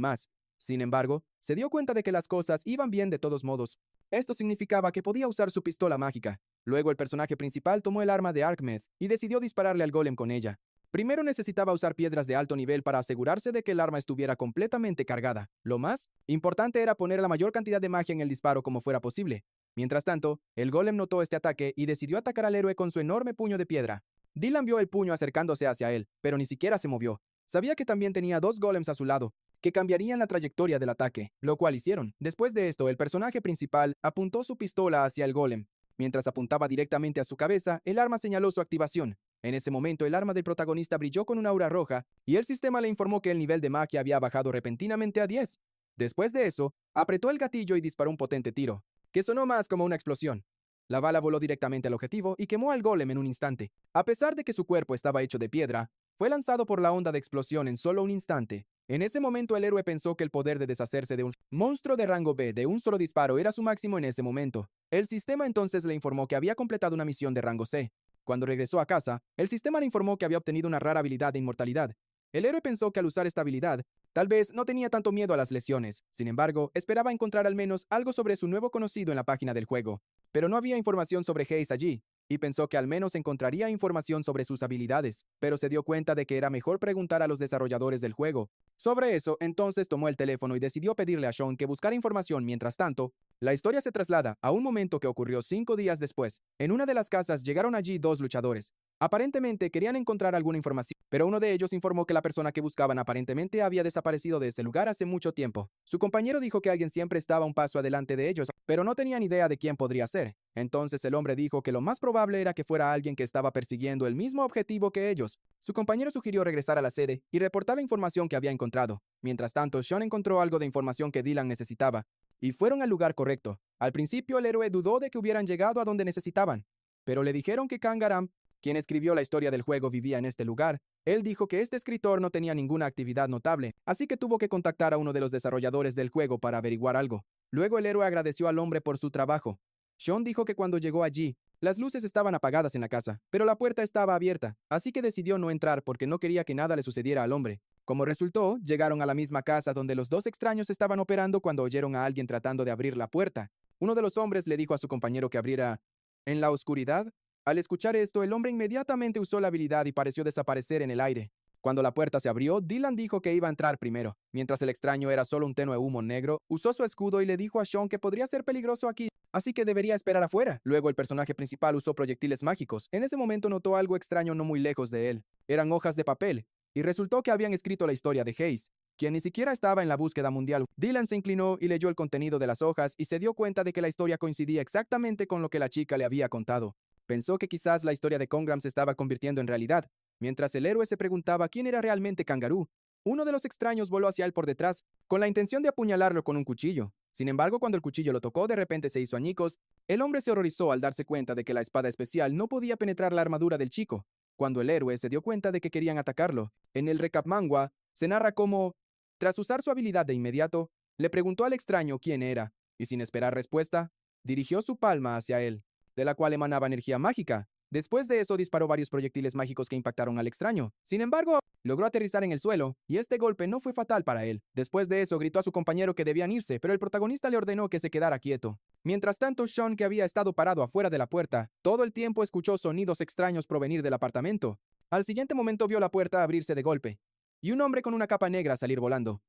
Sin embargo, se dio cuenta de que las cosas iban bien de todos modos. Esto significaba que podía usar su pistola mágica. Luego el personaje principal tomó el arma de Arkmeth y decidió dispararle al golem con ella. Primero necesitaba usar piedras de alto nivel para asegurarse de que el arma estuviera completamente cargada. Lo más importante era poner la mayor cantidad de magia en el disparo como fuera posible. Mientras tanto, el golem notó este ataque y decidió atacar al héroe con su enorme puño de piedra. Dylan vio el puño acercándose hacia él, pero ni siquiera se movió. Sabía que también tenía dos golems a su lado, que cambiarían la trayectoria del ataque, lo cual hicieron. Después de esto, el personaje principal apuntó su pistola hacia el golem. Mientras apuntaba directamente a su cabeza, el arma señaló su activación. En ese momento, el arma del protagonista brilló con una aura roja, y el sistema le informó que el nivel de magia había bajado repentinamente a 10. Después de eso, apretó el gatillo y disparó un potente tiro, que sonó más como una explosión. La bala voló directamente al objetivo y quemó al golem en un instante. A pesar de que su cuerpo estaba hecho de piedra, fue lanzado por la onda de explosión en solo un instante. En ese momento el héroe pensó que el poder de deshacerse de un monstruo de rango B de un solo disparo era su máximo en ese momento. El sistema entonces le informó que había completado una misión de rango C. Cuando regresó a casa, el sistema le informó que había obtenido una rara habilidad de inmortalidad. El héroe pensó que al usar esta habilidad, tal vez no tenía tanto miedo a las lesiones. Sin embargo, esperaba encontrar al menos algo sobre su nuevo conocido en la página del juego. Pero no había información sobre Hayes allí, y pensó que al menos encontraría información sobre sus habilidades, pero se dio cuenta de que era mejor preguntar a los desarrolladores del juego. Sobre eso, entonces tomó el teléfono y decidió pedirle a Sean que buscara información. Mientras tanto, la historia se traslada a un momento que ocurrió 5 días después. En una de las casas llegaron allí dos luchadores. Aparentemente querían encontrar alguna información, pero uno de ellos informó que la persona que buscaban aparentemente había desaparecido de ese lugar hace mucho tiempo. Su compañero dijo que alguien siempre estaba un paso adelante de ellos, pero no tenían idea de quién podría ser. Entonces el hombre dijo que lo más probable era que fuera alguien que estaba persiguiendo el mismo objetivo que ellos. Su compañero sugirió regresar a la sede y reportar la información que había encontrado. Mientras tanto, Sean encontró algo de información que Dylan necesitaba, y fueron al lugar correcto. Al principio el héroe dudó de que hubieran llegado a donde necesitaban, pero le dijeron que Kangaram, quien escribió la historia del juego, vivía en este lugar. Él dijo que este escritor no tenía ninguna actividad notable, así que tuvo que contactar a uno de los desarrolladores del juego para averiguar algo. Luego el héroe agradeció al hombre por su trabajo. Sean dijo que cuando llegó allí, las luces estaban apagadas en la casa, pero la puerta estaba abierta, así que decidió no entrar porque no quería que nada le sucediera al hombre. Como resultó, llegaron a la misma casa donde los dos extraños estaban operando cuando oyeron a alguien tratando de abrir la puerta. Uno de los hombres le dijo a su compañero que abriera en la oscuridad. Al escuchar esto, el hombre inmediatamente usó la habilidad y pareció desaparecer en el aire. Cuando la puerta se abrió, Dylan dijo que iba a entrar primero. Mientras el extraño era solo un tenue humo negro, usó su escudo y le dijo a Sean que podría ser peligroso aquí, así que debería esperar afuera. Luego el personaje principal usó proyectiles mágicos. En ese momento notó algo extraño no muy lejos de él. Eran hojas de papel, y resultó que habían escrito la historia de Hayes, quien ni siquiera estaba en la búsqueda mundial. Dylan se inclinó y leyó el contenido de las hojas y se dio cuenta de que la historia coincidía exactamente con lo que la chica le había contado. Pensó que quizás la historia de Congram se estaba convirtiendo en realidad. Mientras el héroe se preguntaba quién era realmente Kangaroo, uno de los extraños voló hacia él por detrás, con la intención de apuñalarlo con un cuchillo. Sin embargo, cuando el cuchillo lo tocó, de repente se hizo añicos. El hombre se horrorizó al darse cuenta de que la espada especial no podía penetrar la armadura del chico. Cuando el héroe se dio cuenta de que querían atacarlo, en el recap manga, se narra cómo, tras usar su habilidad de inmediato, le preguntó al extraño quién era, y sin esperar respuesta, dirigió su palma hacia él, de la cual emanaba energía mágica. Después de eso disparó varios proyectiles mágicos que impactaron al extraño. Sin embargo, logró aterrizar en el suelo, y este golpe no fue fatal para él. Después de eso, gritó a su compañero que debían irse, pero el protagonista le ordenó que se quedara quieto. Mientras tanto, Sean, que había estado parado afuera de la puerta, todo el tiempo escuchó sonidos extraños provenir del apartamento. Al siguiente momento vio la puerta abrirse de golpe, y un hombre con una capa negra salir volando.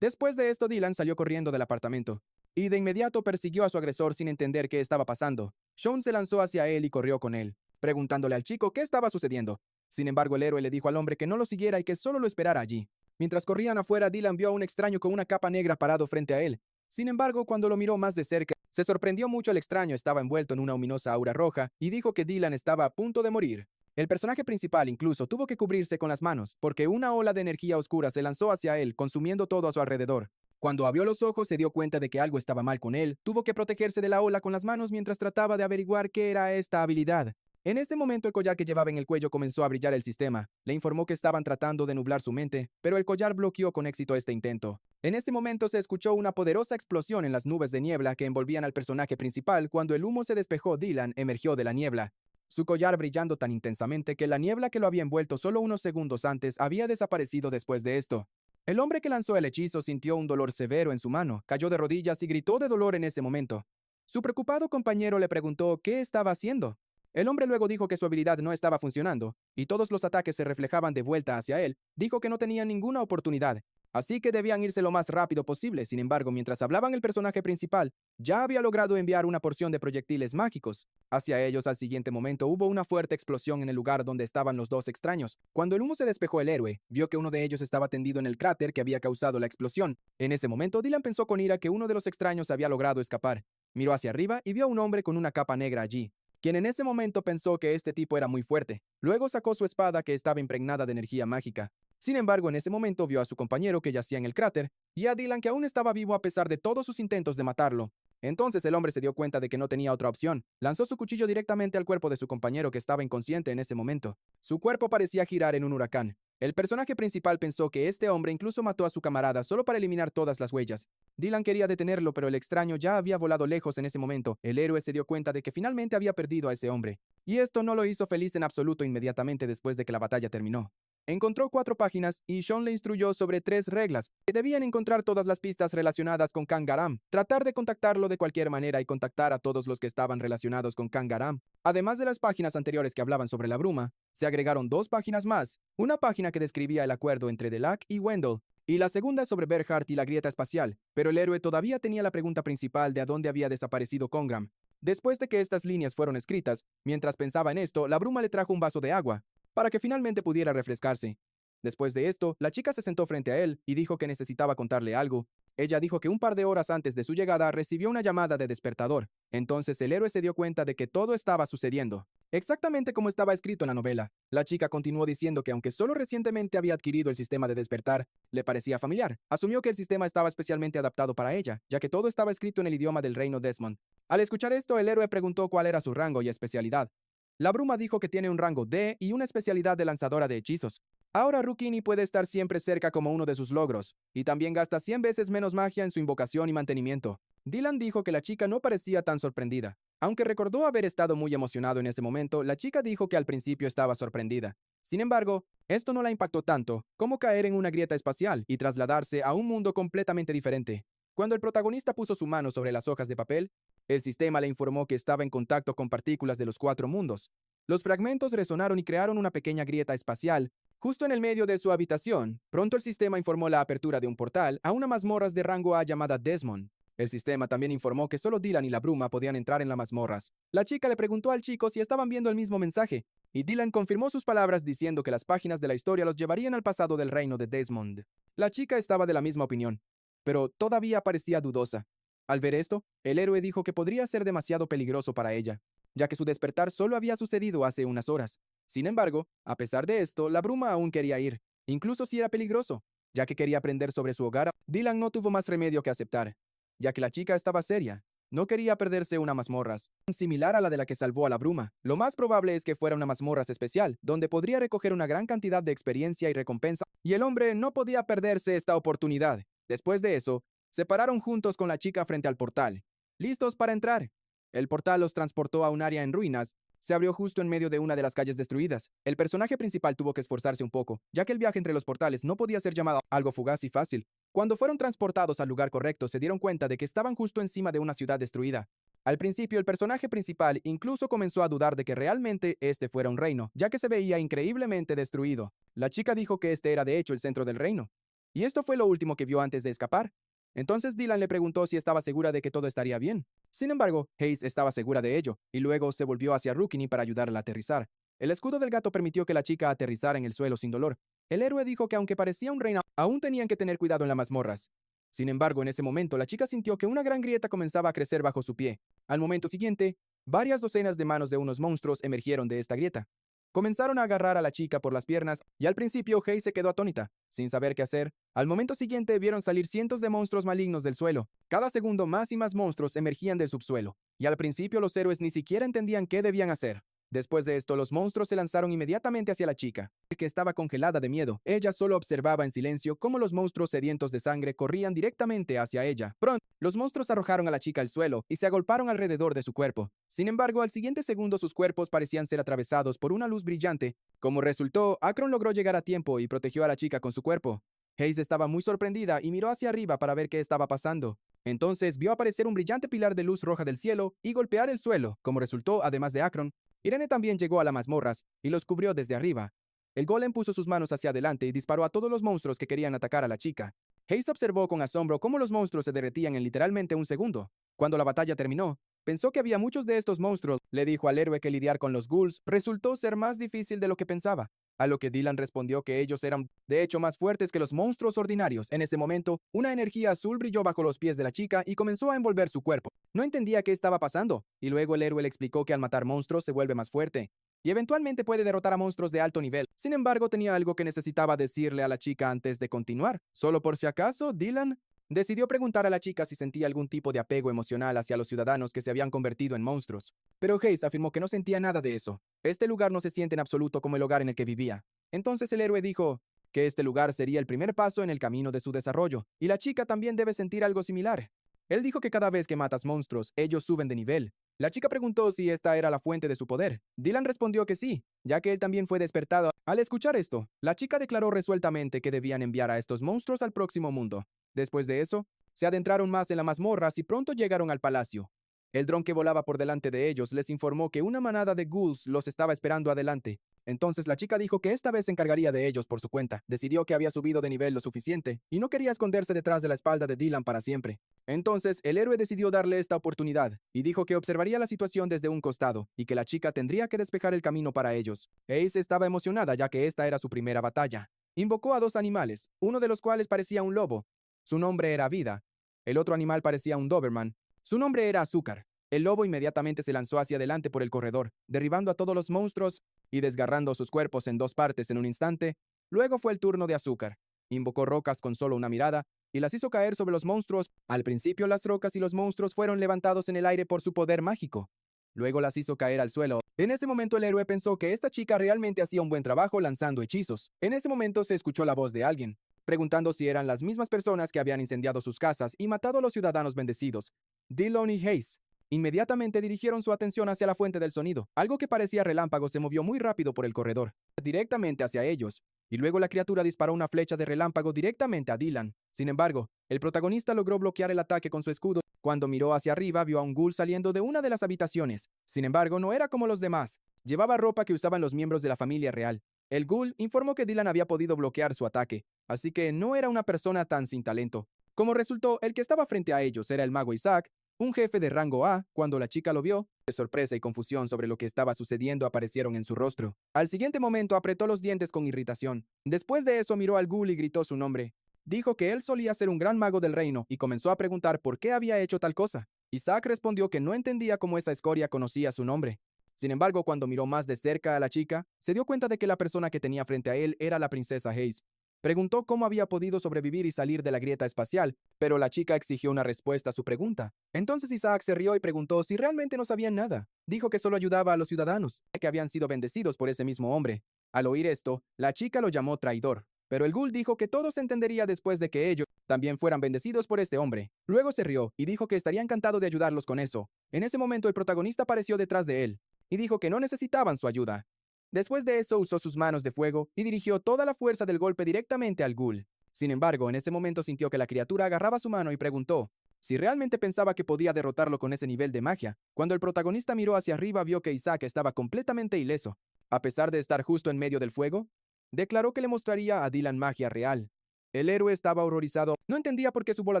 Después de esto, Dylan salió corriendo del apartamento, y de inmediato persiguió a su agresor sin entender qué estaba pasando. Sean se lanzó hacia él y corrió con él, preguntándole al chico qué estaba sucediendo. Sin embargo, el héroe le dijo al hombre que no lo siguiera y que solo lo esperara allí. Mientras corrían afuera, Dylan vio a un extraño con una capa negra parado frente a él. Sin embargo, cuando lo miró más de cerca, se sorprendió mucho. El extraño estaba envuelto en una ominosa aura roja y dijo que Dylan estaba a punto de morir. El personaje principal incluso tuvo que cubrirse con las manos, porque una ola de energía oscura se lanzó hacia él, consumiendo todo a su alrededor. Cuando abrió los ojos, se dio cuenta de que algo estaba mal con él. Tuvo que protegerse de la ola con las manos mientras trataba de averiguar qué era esta habilidad. En ese momento, el collar que llevaba en el cuello comenzó a brillar el sistema. Le informó que estaban tratando de nublar su mente, pero el collar bloqueó con éxito este intento. En ese momento se escuchó una poderosa explosión en las nubes de niebla que envolvían al personaje principal. Cuando el humo se despejó, Dylan emergió de la niebla, su collar brillando tan intensamente que la niebla que lo había envuelto solo unos segundos antes había desaparecido después de esto. El hombre que lanzó el hechizo sintió un dolor severo en su mano, cayó de rodillas y gritó de dolor en ese momento. Su preocupado compañero le preguntó qué estaba haciendo. El hombre luego dijo que su habilidad no estaba funcionando, y todos los ataques se reflejaban de vuelta hacia él. Dijo que no tenía ninguna oportunidad, así que debían irse lo más rápido posible. Sin embargo, mientras hablaban, el personaje principal ya había logrado enviar una porción de proyectiles mágicos hacia ellos. Al siguiente momento hubo una fuerte explosión en el lugar donde estaban los dos extraños. Cuando el humo se despejó, el héroe vio que uno de ellos estaba tendido en el cráter que había causado la explosión. En ese momento, Dylan pensó con ira que uno de los extraños había logrado escapar. Miró hacia arriba y vio a un hombre con una capa negra allí, quien en ese momento pensó que este tipo era muy fuerte. Luego sacó su espada que estaba impregnada de energía mágica. Sin embargo, en ese momento vio a su compañero que yacía en el cráter y a Dylan que aún estaba vivo a pesar de todos sus intentos de matarlo. Entonces el hombre se dio cuenta de que no tenía otra opción. Lanzó su cuchillo directamente al cuerpo de su compañero que estaba inconsciente en ese momento. Su cuerpo parecía girar en un huracán. El personaje principal pensó que este hombre incluso mató a su camarada solo para eliminar todas las huellas. Dylan quería detenerlo, pero el extraño ya había volado lejos en ese momento. El héroe se dio cuenta de que finalmente había perdido a ese hombre. Y esto no lo hizo feliz en absoluto inmediatamente después de que la batalla terminó. Encontró 4 páginas y Sean le instruyó sobre 3 reglas, que debían encontrar todas las pistas relacionadas con Kangaram, tratar de contactarlo de cualquier manera y contactar a todos los que estaban relacionados con Kangaram. Además de las páginas anteriores que hablaban sobre la bruma, se agregaron 2 páginas más, una página que describía el acuerdo entre Delac y Wendell, y la segunda sobre Berhart y la grieta espacial, pero el héroe todavía tenía la pregunta principal de a dónde había desaparecido Congram. Después de que estas líneas fueron escritas, mientras pensaba en esto, la bruma le trajo un vaso de agua, para que finalmente pudiera refrescarse. Después de esto, la chica se sentó frente a él y dijo que necesitaba contarle algo. Ella dijo que un par de horas antes de su llegada recibió una llamada de despertador. Entonces el héroe se dio cuenta de que todo estaba sucediendo exactamente como estaba escrito en la novela. La chica continuó diciendo que aunque solo recientemente había adquirido el sistema de despertar, le parecía familiar. Asumió que el sistema estaba especialmente adaptado para ella, ya que todo estaba escrito en el idioma del reino Desmond. Al escuchar esto, el héroe preguntó cuál era su rango y especialidad. La bruma dijo que tiene un rango D y una especialidad de lanzadora de hechizos. Ahora Rukini puede estar siempre cerca como uno de sus logros, y también gasta 100 veces menos magia en su invocación y mantenimiento. Dylan dijo que la chica no parecía tan sorprendida. Aunque recordó haber estado muy emocionado en ese momento, la chica dijo que al principio estaba sorprendida. Sin embargo, esto no la impactó tanto como caer en una grieta espacial y trasladarse a un mundo completamente diferente. Cuando el protagonista puso su mano sobre las hojas de papel, el sistema le informó que estaba en contacto con partículas de los 4 mundos. Los fragmentos resonaron y crearon una pequeña grieta espacial justo en el medio de su habitación. Pronto el sistema informó la apertura de un portal a una mazmorra de rango A llamada Desmond. El sistema también informó que solo Dylan y la bruma podían entrar en las mazmorras. La chica le preguntó al chico si estaban viendo el mismo mensaje, y Dylan confirmó sus palabras diciendo que las páginas de la historia los llevarían al pasado del reino de Desmond. La chica estaba de la misma opinión, pero todavía parecía dudosa. Al ver esto, el héroe dijo que podría ser demasiado peligroso para ella. ya que su despertar solo había sucedido hace unas horas. Sin embargo, a pesar de esto, la bruma aún quería ir, incluso si era peligroso, ya que quería aprender sobre su hogar. Dylan no tuvo más remedio que aceptar, ya que la chica estaba seria. No quería perderse una mazmorras, similar a la de la que salvó a la bruma. Lo más probable es que fuera una mazmorras especial, donde podría recoger una gran cantidad de experiencia y recompensa, y el hombre no podía perderse esta oportunidad. Después de eso, se pararon juntos con la chica frente al portal, listos para entrar. El portal los transportó a un área en ruinas. Se abrió justo en medio de una de las calles destruidas. El personaje principal tuvo que esforzarse un poco, ya que el viaje entre los portales no podía ser llamado algo fugaz y fácil. Cuando fueron transportados al lugar correcto, se dieron cuenta de que estaban justo encima de una ciudad destruida. Al principio, el personaje principal incluso comenzó a dudar de que realmente este fuera un reino, ya que se veía increíblemente destruido. La chica dijo que este era de hecho el centro del reino. Y esto fue lo último que vio antes de escapar. Entonces Dylan le preguntó si estaba segura de que todo estaría bien. Sin embargo, Hayes estaba segura de ello, y luego se volvió hacia Rukini para ayudarla a aterrizar. El escudo del gato permitió que la chica aterrizara en el suelo sin dolor. El héroe dijo que aunque parecía un reino, aún tenían que tener cuidado en las mazmorras. Sin embargo, en ese momento, la chica sintió que una gran grieta comenzaba a crecer bajo su pie. Al momento siguiente, varias docenas de manos de unos monstruos emergieron de esta grieta. Comenzaron a agarrar a la chica por las piernas, y al principio Hayes se quedó atónita, sin saber qué hacer. Al momento siguiente vieron salir cientos de monstruos malignos del suelo. Cada segundo más y más monstruos emergían del subsuelo, y al principio los héroes ni siquiera entendían qué debían hacer. Después de esto, los monstruos se lanzaron inmediatamente hacia la chica, que estaba congelada de miedo. Ella solo observaba en silencio cómo los monstruos sedientos de sangre corrían directamente hacia ella. Pronto, los monstruos arrojaron a la chica al suelo y se agolparon alrededor de su cuerpo. Sin embargo, al siguiente segundo sus cuerpos parecían ser atravesados por una luz brillante. Como resultó, Akron logró llegar a tiempo y protegió a la chica con su cuerpo. Hayes estaba muy sorprendida y miró hacia arriba para ver qué estaba pasando. Entonces vio aparecer un brillante pilar de luz roja del cielo y golpear el suelo. Como resultó, además de Akron, Irene también llegó a las mazmorras y los cubrió desde arriba. El golem puso sus manos hacia adelante y disparó a todos los monstruos que querían atacar a la chica. Hayes observó con asombro cómo los monstruos se derretían en literalmente un segundo. Cuando la batalla terminó, pensó que había muchos de estos monstruos. Le dijo al héroe que lidiar con los ghouls resultó ser más difícil de lo que pensaba. A lo que Dylan respondió que ellos eran, de hecho, más fuertes que los monstruos ordinarios. En ese momento, una energía azul brilló bajo los pies de la chica y comenzó a envolver su cuerpo. No entendía qué estaba pasando, y luego el héroe le explicó que al matar monstruos se vuelve más fuerte, y eventualmente puede derrotar a monstruos de alto nivel. Sin embargo, tenía algo que necesitaba decirle a la chica antes de continuar. Solo por si acaso, Dylan decidió preguntar a la chica si sentía algún tipo de apego emocional hacia los ciudadanos que se habían convertido en monstruos. Pero Hayes afirmó que no sentía nada de eso. Este lugar no se siente en absoluto como el hogar en el que vivía. Entonces el héroe dijo que este lugar sería el primer paso en el camino de su desarrollo, y la chica también debe sentir algo similar. Él dijo que cada vez que matas monstruos, ellos suben de nivel. La chica preguntó si esta era la fuente de su poder. Dylan respondió que sí, ya que él también fue despertado. Al escuchar esto, la chica declaró resueltamente que debían enviar a estos monstruos al próximo mundo. Después de eso, se adentraron más en las mazmorras y pronto llegaron al palacio. El dron que volaba por delante de ellos les informó que una manada de ghouls los estaba esperando adelante. Entonces la chica dijo que esta vez se encargaría de ellos por su cuenta. Decidió que había subido de nivel lo suficiente y no quería esconderse detrás de la espalda de Dylan para siempre. Entonces el héroe decidió darle esta oportunidad y dijo que observaría la situación desde un costado y que la chica tendría que despejar el camino para ellos. Ace estaba emocionada ya que esta era su primera batalla. Invocó a dos animales, uno de los cuales parecía un lobo. Su nombre era Vida. El otro animal parecía un Doberman. Su nombre era Azúcar. El lobo inmediatamente se lanzó hacia adelante por el corredor, derribando a todos los monstruos y desgarrando sus cuerpos en dos partes en un instante. Luego fue el turno de Azúcar. Invocó rocas con solo una mirada y las hizo caer sobre los monstruos. Al principio las rocas y los monstruos fueron levantados en el aire por su poder mágico. Luego las hizo caer al suelo. En ese momento el héroe pensó que esta chica realmente hacía un buen trabajo lanzando hechizos. En ese momento se escuchó la voz de alguien, preguntando si eran las mismas personas que habían incendiado sus casas y matado a los ciudadanos bendecidos. Dillon y Hayes inmediatamente dirigieron su atención hacia la fuente del sonido. Algo que parecía relámpago se movió muy rápido por el corredor, directamente hacia ellos, y luego la criatura disparó una flecha de relámpago directamente a Dylan. Sin embargo, el protagonista logró bloquear el ataque con su escudo. Cuando miró hacia arriba, vio a un ghoul saliendo de una de las habitaciones. Sin embargo, no era como los demás. Llevaba ropa que usaban los miembros de la familia real. El ghoul informó que Dylan había podido bloquear su ataque, así que no era una persona tan sin talento. Como resultó, el que estaba frente a ellos era el mago Isaac, un jefe de rango A. Cuando la chica lo vio, de sorpresa y confusión sobre lo que estaba sucediendo aparecieron en su rostro. Al siguiente momento apretó los dientes con irritación. Después de eso miró al ghoul y gritó su nombre. Dijo que él solía ser un gran mago del reino y comenzó a preguntar por qué había hecho tal cosa. Isaac respondió que no entendía cómo esa escoria conocía su nombre. Sin embargo, cuando miró más de cerca a la chica, se dio cuenta de que la persona que tenía frente a él era la princesa Hayes. Preguntó cómo había podido sobrevivir y salir de la grieta espacial, pero la chica exigió una respuesta a su pregunta. Entonces Isaac se rió y preguntó si realmente no sabían nada. Dijo que solo ayudaba a los ciudadanos, que habían sido bendecidos por ese mismo hombre. Al oír esto, la chica lo llamó traidor, pero el ghoul dijo que todo se entendería después de que ellos también fueran bendecidos por este hombre. Luego se rió y dijo que estaría encantado de ayudarlos con eso. En ese momento el protagonista apareció detrás de él y dijo que no necesitaban su ayuda. Después de eso usó sus manos de fuego y dirigió toda la fuerza del golpe directamente al ghoul. Sin embargo, en ese momento sintió que la criatura agarraba su mano y preguntó si realmente pensaba que podía derrotarlo con ese nivel de magia. Cuando el protagonista miró hacia arriba vio que Isaac estaba completamente ileso. A pesar de estar justo en medio del fuego, declaró que le mostraría a Dylan magia real. El héroe estaba horrorizado, no entendía por qué su bola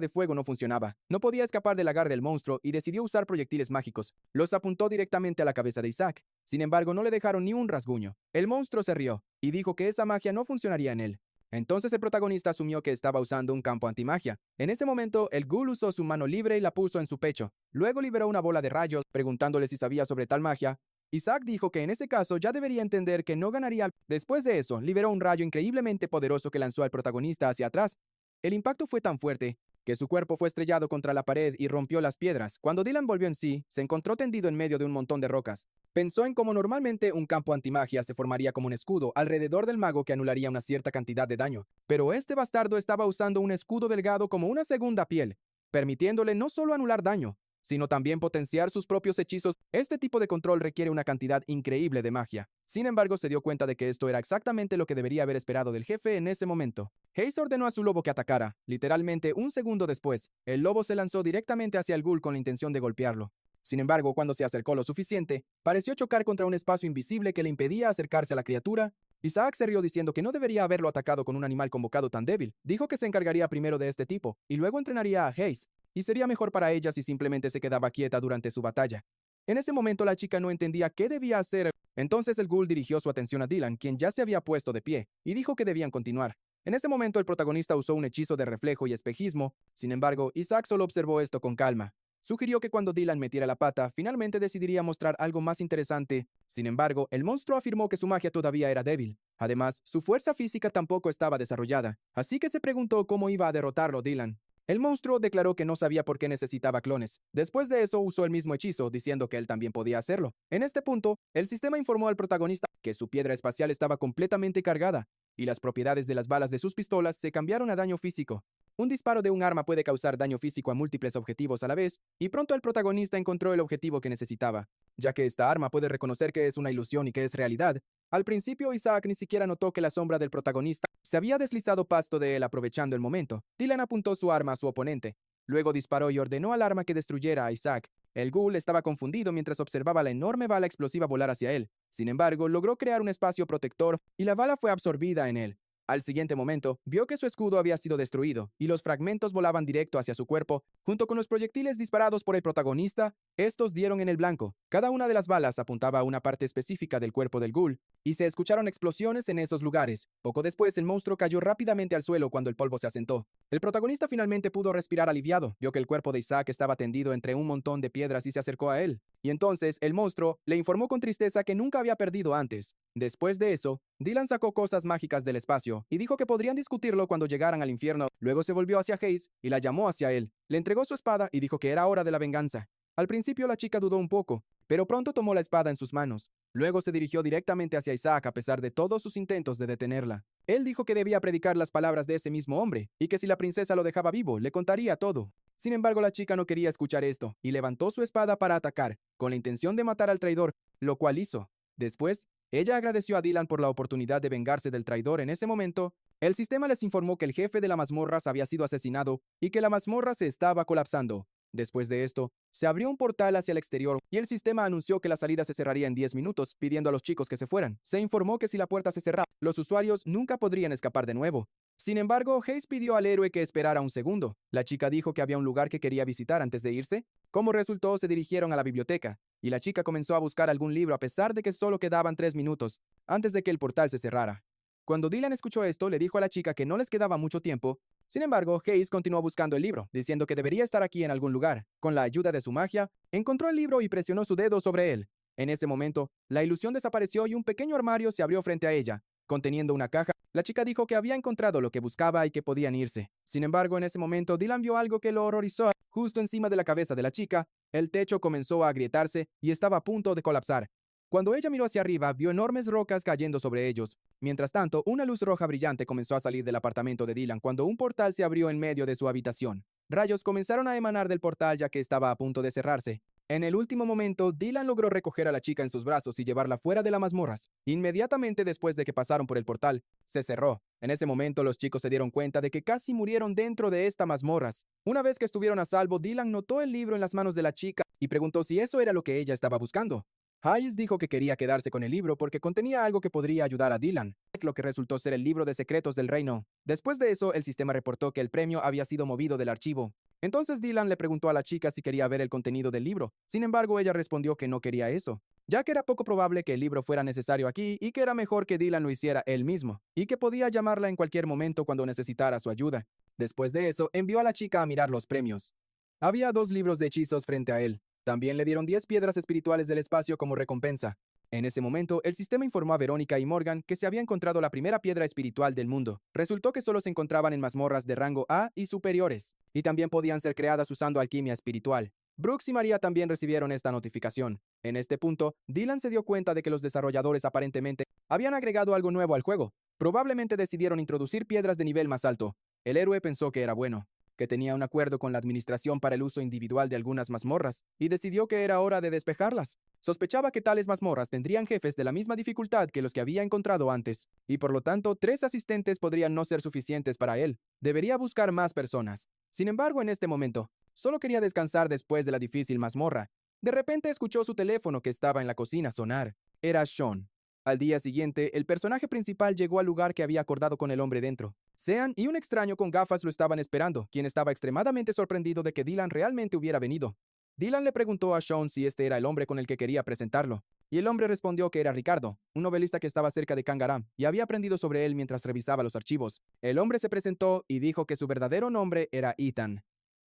de fuego no funcionaba, no podía escapar del agarre del monstruo y decidió usar proyectiles mágicos. Los apuntó directamente a la cabeza de Isaac. Sin embargo, no le dejaron ni un rasguño. El monstruo se rió y dijo que esa magia no funcionaría en él. Entonces el protagonista asumió que estaba usando un campo antimagia. En ese momento, el ghoul usó su mano libre y la puso en su pecho. Luego liberó una bola de rayos, preguntándole si sabía sobre tal magia. Isaac dijo que en ese caso ya debería entender que no ganaría. Después de eso, liberó un rayo increíblemente poderoso que lanzó al protagonista hacia atrás. El impacto fue tan fuerte que su cuerpo fue estrellado contra la pared y rompió las piedras. Cuando Dylan volvió en sí, se encontró tendido en medio de un montón de rocas. Pensó en cómo normalmente un campo antimagia se formaría como un escudo alrededor del mago que anularía una cierta cantidad de daño. Pero este bastardo estaba usando un escudo delgado como una segunda piel, permitiéndole no solo anular daño, sino también potenciar sus propios hechizos. Este tipo de control requiere una cantidad increíble de magia. Sin embargo, se dio cuenta de que esto era exactamente lo que debería haber esperado del jefe en ese momento. Hayes ordenó a su lobo que atacara. Literalmente, un segundo después, el lobo se lanzó directamente hacia el ghoul con la intención de golpearlo. Sin embargo, cuando se acercó lo suficiente, pareció chocar contra un espacio invisible que le impedía acercarse a la criatura. Isaac se rió diciendo que no debería haberlo atacado con un animal convocado tan débil. Dijo que se encargaría primero de este tipo, y luego entrenaría a Hayes, y sería mejor para ella si simplemente se quedaba quieta durante su batalla. En ese momento la chica no entendía qué debía hacer. Entonces el ghoul dirigió su atención a Dylan, quien ya se había puesto de pie, y dijo que debían continuar. En ese momento el protagonista usó un hechizo de reflejo y espejismo. Sin embargo, Isaac solo observó esto con calma. Sugirió que cuando Dylan metiera la pata, finalmente decidiría mostrar algo más interesante. Sin embargo, el monstruo afirmó que su magia todavía era débil. Además, su fuerza física tampoco estaba desarrollada, así que se preguntó cómo iba a derrotarlo Dylan. El monstruo declaró que no sabía por qué necesitaba clones. Después de eso, usó el mismo hechizo, diciendo que él también podía hacerlo. En este punto, el sistema informó al protagonista que su piedra espacial estaba completamente cargada, y las propiedades de las balas de sus pistolas se cambiaron a daño físico. Un disparo de un arma puede causar daño físico a múltiples objetivos a la vez, y pronto el protagonista encontró el objetivo que necesitaba, ya que esta arma puede reconocer que es una ilusión y que es realidad. Al principio, Isaac ni siquiera notó que la sombra del protagonista se había deslizado pasto de él aprovechando el momento. Dylan apuntó su arma a su oponente. Luego disparó y ordenó al arma que destruyera a Isaac. El ghoul estaba confundido mientras observaba la enorme bala explosiva volar hacia él. Sin embargo, logró crear un espacio protector y la bala fue absorbida en él. Al siguiente momento, vio que su escudo había sido destruido y los fragmentos volaban directo hacia su cuerpo. Junto con los proyectiles disparados por el protagonista, estos dieron en el blanco. Cada una de las balas apuntaba a una parte específica del cuerpo del ghoul, y se escucharon explosiones en esos lugares. Poco después, el monstruo cayó rápidamente al suelo cuando el polvo se asentó. El protagonista finalmente pudo respirar aliviado. Vio que el cuerpo de Isaac estaba tendido entre un montón de piedras y se acercó a él. Y entonces, el monstruo le informó con tristeza que nunca había perdido antes. Después de eso, Dylan sacó cosas mágicas del espacio y dijo que podrían discutirlo cuando llegaran al infierno. Luego se volvió hacia Hayes y la llamó hacia él. Le entregó su espada y dijo que era hora de la venganza. Al principio la chica dudó un poco, pero pronto tomó la espada en sus manos. Luego se dirigió directamente hacia Isaac a pesar de todos sus intentos de detenerla. Él dijo que debía predicar las palabras de ese mismo hombre y que si la princesa lo dejaba vivo, le contaría todo. Sin embargo, la chica no quería escuchar esto y levantó su espada para atacar, con la intención de matar al traidor, lo cual hizo. Después, ella agradeció a Dylan por la oportunidad de vengarse del traidor. En ese momento, el sistema les informó que el jefe de la mazmorra había sido asesinado y que la mazmorra se estaba colapsando. Después de esto, se abrió un portal hacia el exterior y el sistema anunció que la salida se cerraría en 10 minutos, pidiendo a los chicos que se fueran. Se informó que si la puerta se cerraba, los usuarios nunca podrían escapar de nuevo. Sin embargo, Hayes pidió al héroe que esperara un segundo. La chica dijo que había un lugar que quería visitar antes de irse. Como resultado, se dirigieron a la biblioteca, y la chica comenzó a buscar algún libro a pesar de que solo quedaban 3 minutos antes de que el portal se cerrara. Cuando Dylan escuchó esto, le dijo a la chica que no les quedaba mucho tiempo Sin embargo, Hayes continuó buscando el libro, diciendo que debería estar aquí en algún lugar. Con la ayuda de su magia, encontró el libro y presionó su dedo sobre él. En ese momento, la ilusión desapareció y un pequeño armario se abrió frente a ella, conteniendo una caja. La chica dijo que había encontrado lo que buscaba y que podían irse. Sin embargo, en ese momento, Dylan vio algo que lo horrorizó. Justo encima de la cabeza de la chica, el techo comenzó a agrietarse y estaba a punto de colapsar. Cuando ella miró hacia arriba, vio enormes rocas cayendo sobre ellos. Mientras tanto, una luz roja brillante comenzó a salir del apartamento de Dylan cuando un portal se abrió en medio de su habitación. Rayos comenzaron a emanar del portal ya que estaba a punto de cerrarse. En el último momento, Dylan logró recoger a la chica en sus brazos y llevarla fuera de las mazmorras. Inmediatamente después de que pasaron por el portal, se cerró. En ese momento, los chicos se dieron cuenta de que casi murieron dentro de estas mazmorras. Una vez que estuvieron a salvo, Dylan notó el libro en las manos de la chica y preguntó si eso era lo que ella estaba buscando. Hayes dijo que quería quedarse con el libro porque contenía algo que podría ayudar a Dylan, lo que resultó ser el libro de secretos del reino. Después de eso, el sistema reportó que el premio había sido movido del archivo. Entonces Dylan le preguntó a la chica si quería ver el contenido del libro. Sin embargo, ella respondió que no quería eso, ya que era poco probable que el libro fuera necesario aquí y que era mejor que Dylan lo hiciera él mismo, y que podía llamarla en cualquier momento cuando necesitara su ayuda. Después de eso, envió a la chica a mirar los premios. Había 2 libros de hechizos frente a él. También le dieron 10 piedras espirituales del espacio como recompensa. En ese momento, el sistema informó a Verónica y Morgan que se había encontrado la primera piedra espiritual del mundo. Resultó que solo se encontraban en mazmorras de rango A y superiores, y también podían ser creadas usando alquimia espiritual. Brooks y María también recibieron esta notificación. En este punto, Dylan se dio cuenta de que los desarrolladores aparentemente habían agregado algo nuevo al juego. Probablemente decidieron introducir piedras de nivel más alto. El héroe pensó que era bueno, que tenía un acuerdo con la administración para el uso individual de algunas mazmorras, y decidió que era hora de despejarlas. Sospechaba que tales mazmorras tendrían jefes de la misma dificultad que los que había encontrado antes, y por lo tanto 3 asistentes podrían no ser suficientes para él. Debería buscar más personas. Sin embargo, en este momento, solo quería descansar después de la difícil mazmorra. De repente escuchó su teléfono que estaba en la cocina sonar. Era Sean. Al día siguiente, el personaje principal llegó al lugar que había acordado con el hombre dentro. Sean y un extraño con gafas lo estaban esperando, quien estaba extremadamente sorprendido de que Dylan realmente hubiera venido. Dylan le preguntó a Sean si este era el hombre con el que quería presentarlo, y el hombre respondió que era Ricardo, un novelista que estaba cerca de Kangaram, y había aprendido sobre él mientras revisaba los archivos. El hombre se presentó y dijo que su verdadero nombre era Ethan.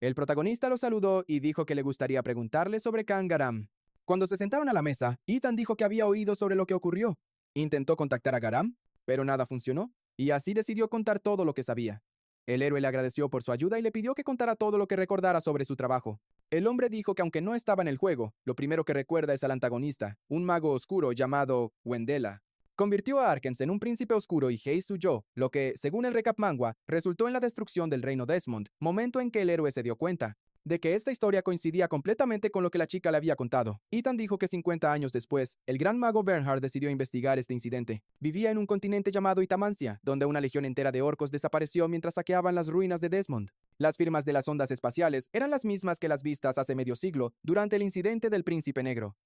El protagonista lo saludó y dijo que le gustaría preguntarle sobre Kangaram. Cuando se sentaron a la mesa, Ethan dijo que había oído sobre lo que ocurrió. Intentó contactar a Garam, pero nada funcionó, y así decidió contar todo lo que sabía. El héroe le agradeció por su ayuda y le pidió que contara todo lo que recordara sobre su trabajo. El hombre dijo que aunque no estaba en el juego, lo primero que recuerda es al antagonista, un mago oscuro llamado Wendella. Convirtió a Arkens en un príncipe oscuro y Hayes huyó, lo que, según el recap manga, resultó en la destrucción del reino Desmond, momento en que el héroe se dio cuenta de que esta historia coincidía completamente con lo que la chica le había contado. Ethan dijo que 50 años después, el gran mago Bernhard decidió investigar este incidente. Vivía en un continente llamado Itamancia, donde una legión entera de orcos desapareció mientras saqueaban las ruinas de Desmond. Las firmas de las ondas espaciales eran las mismas que las vistas hace medio siglo durante el incidente del Príncipe Negro.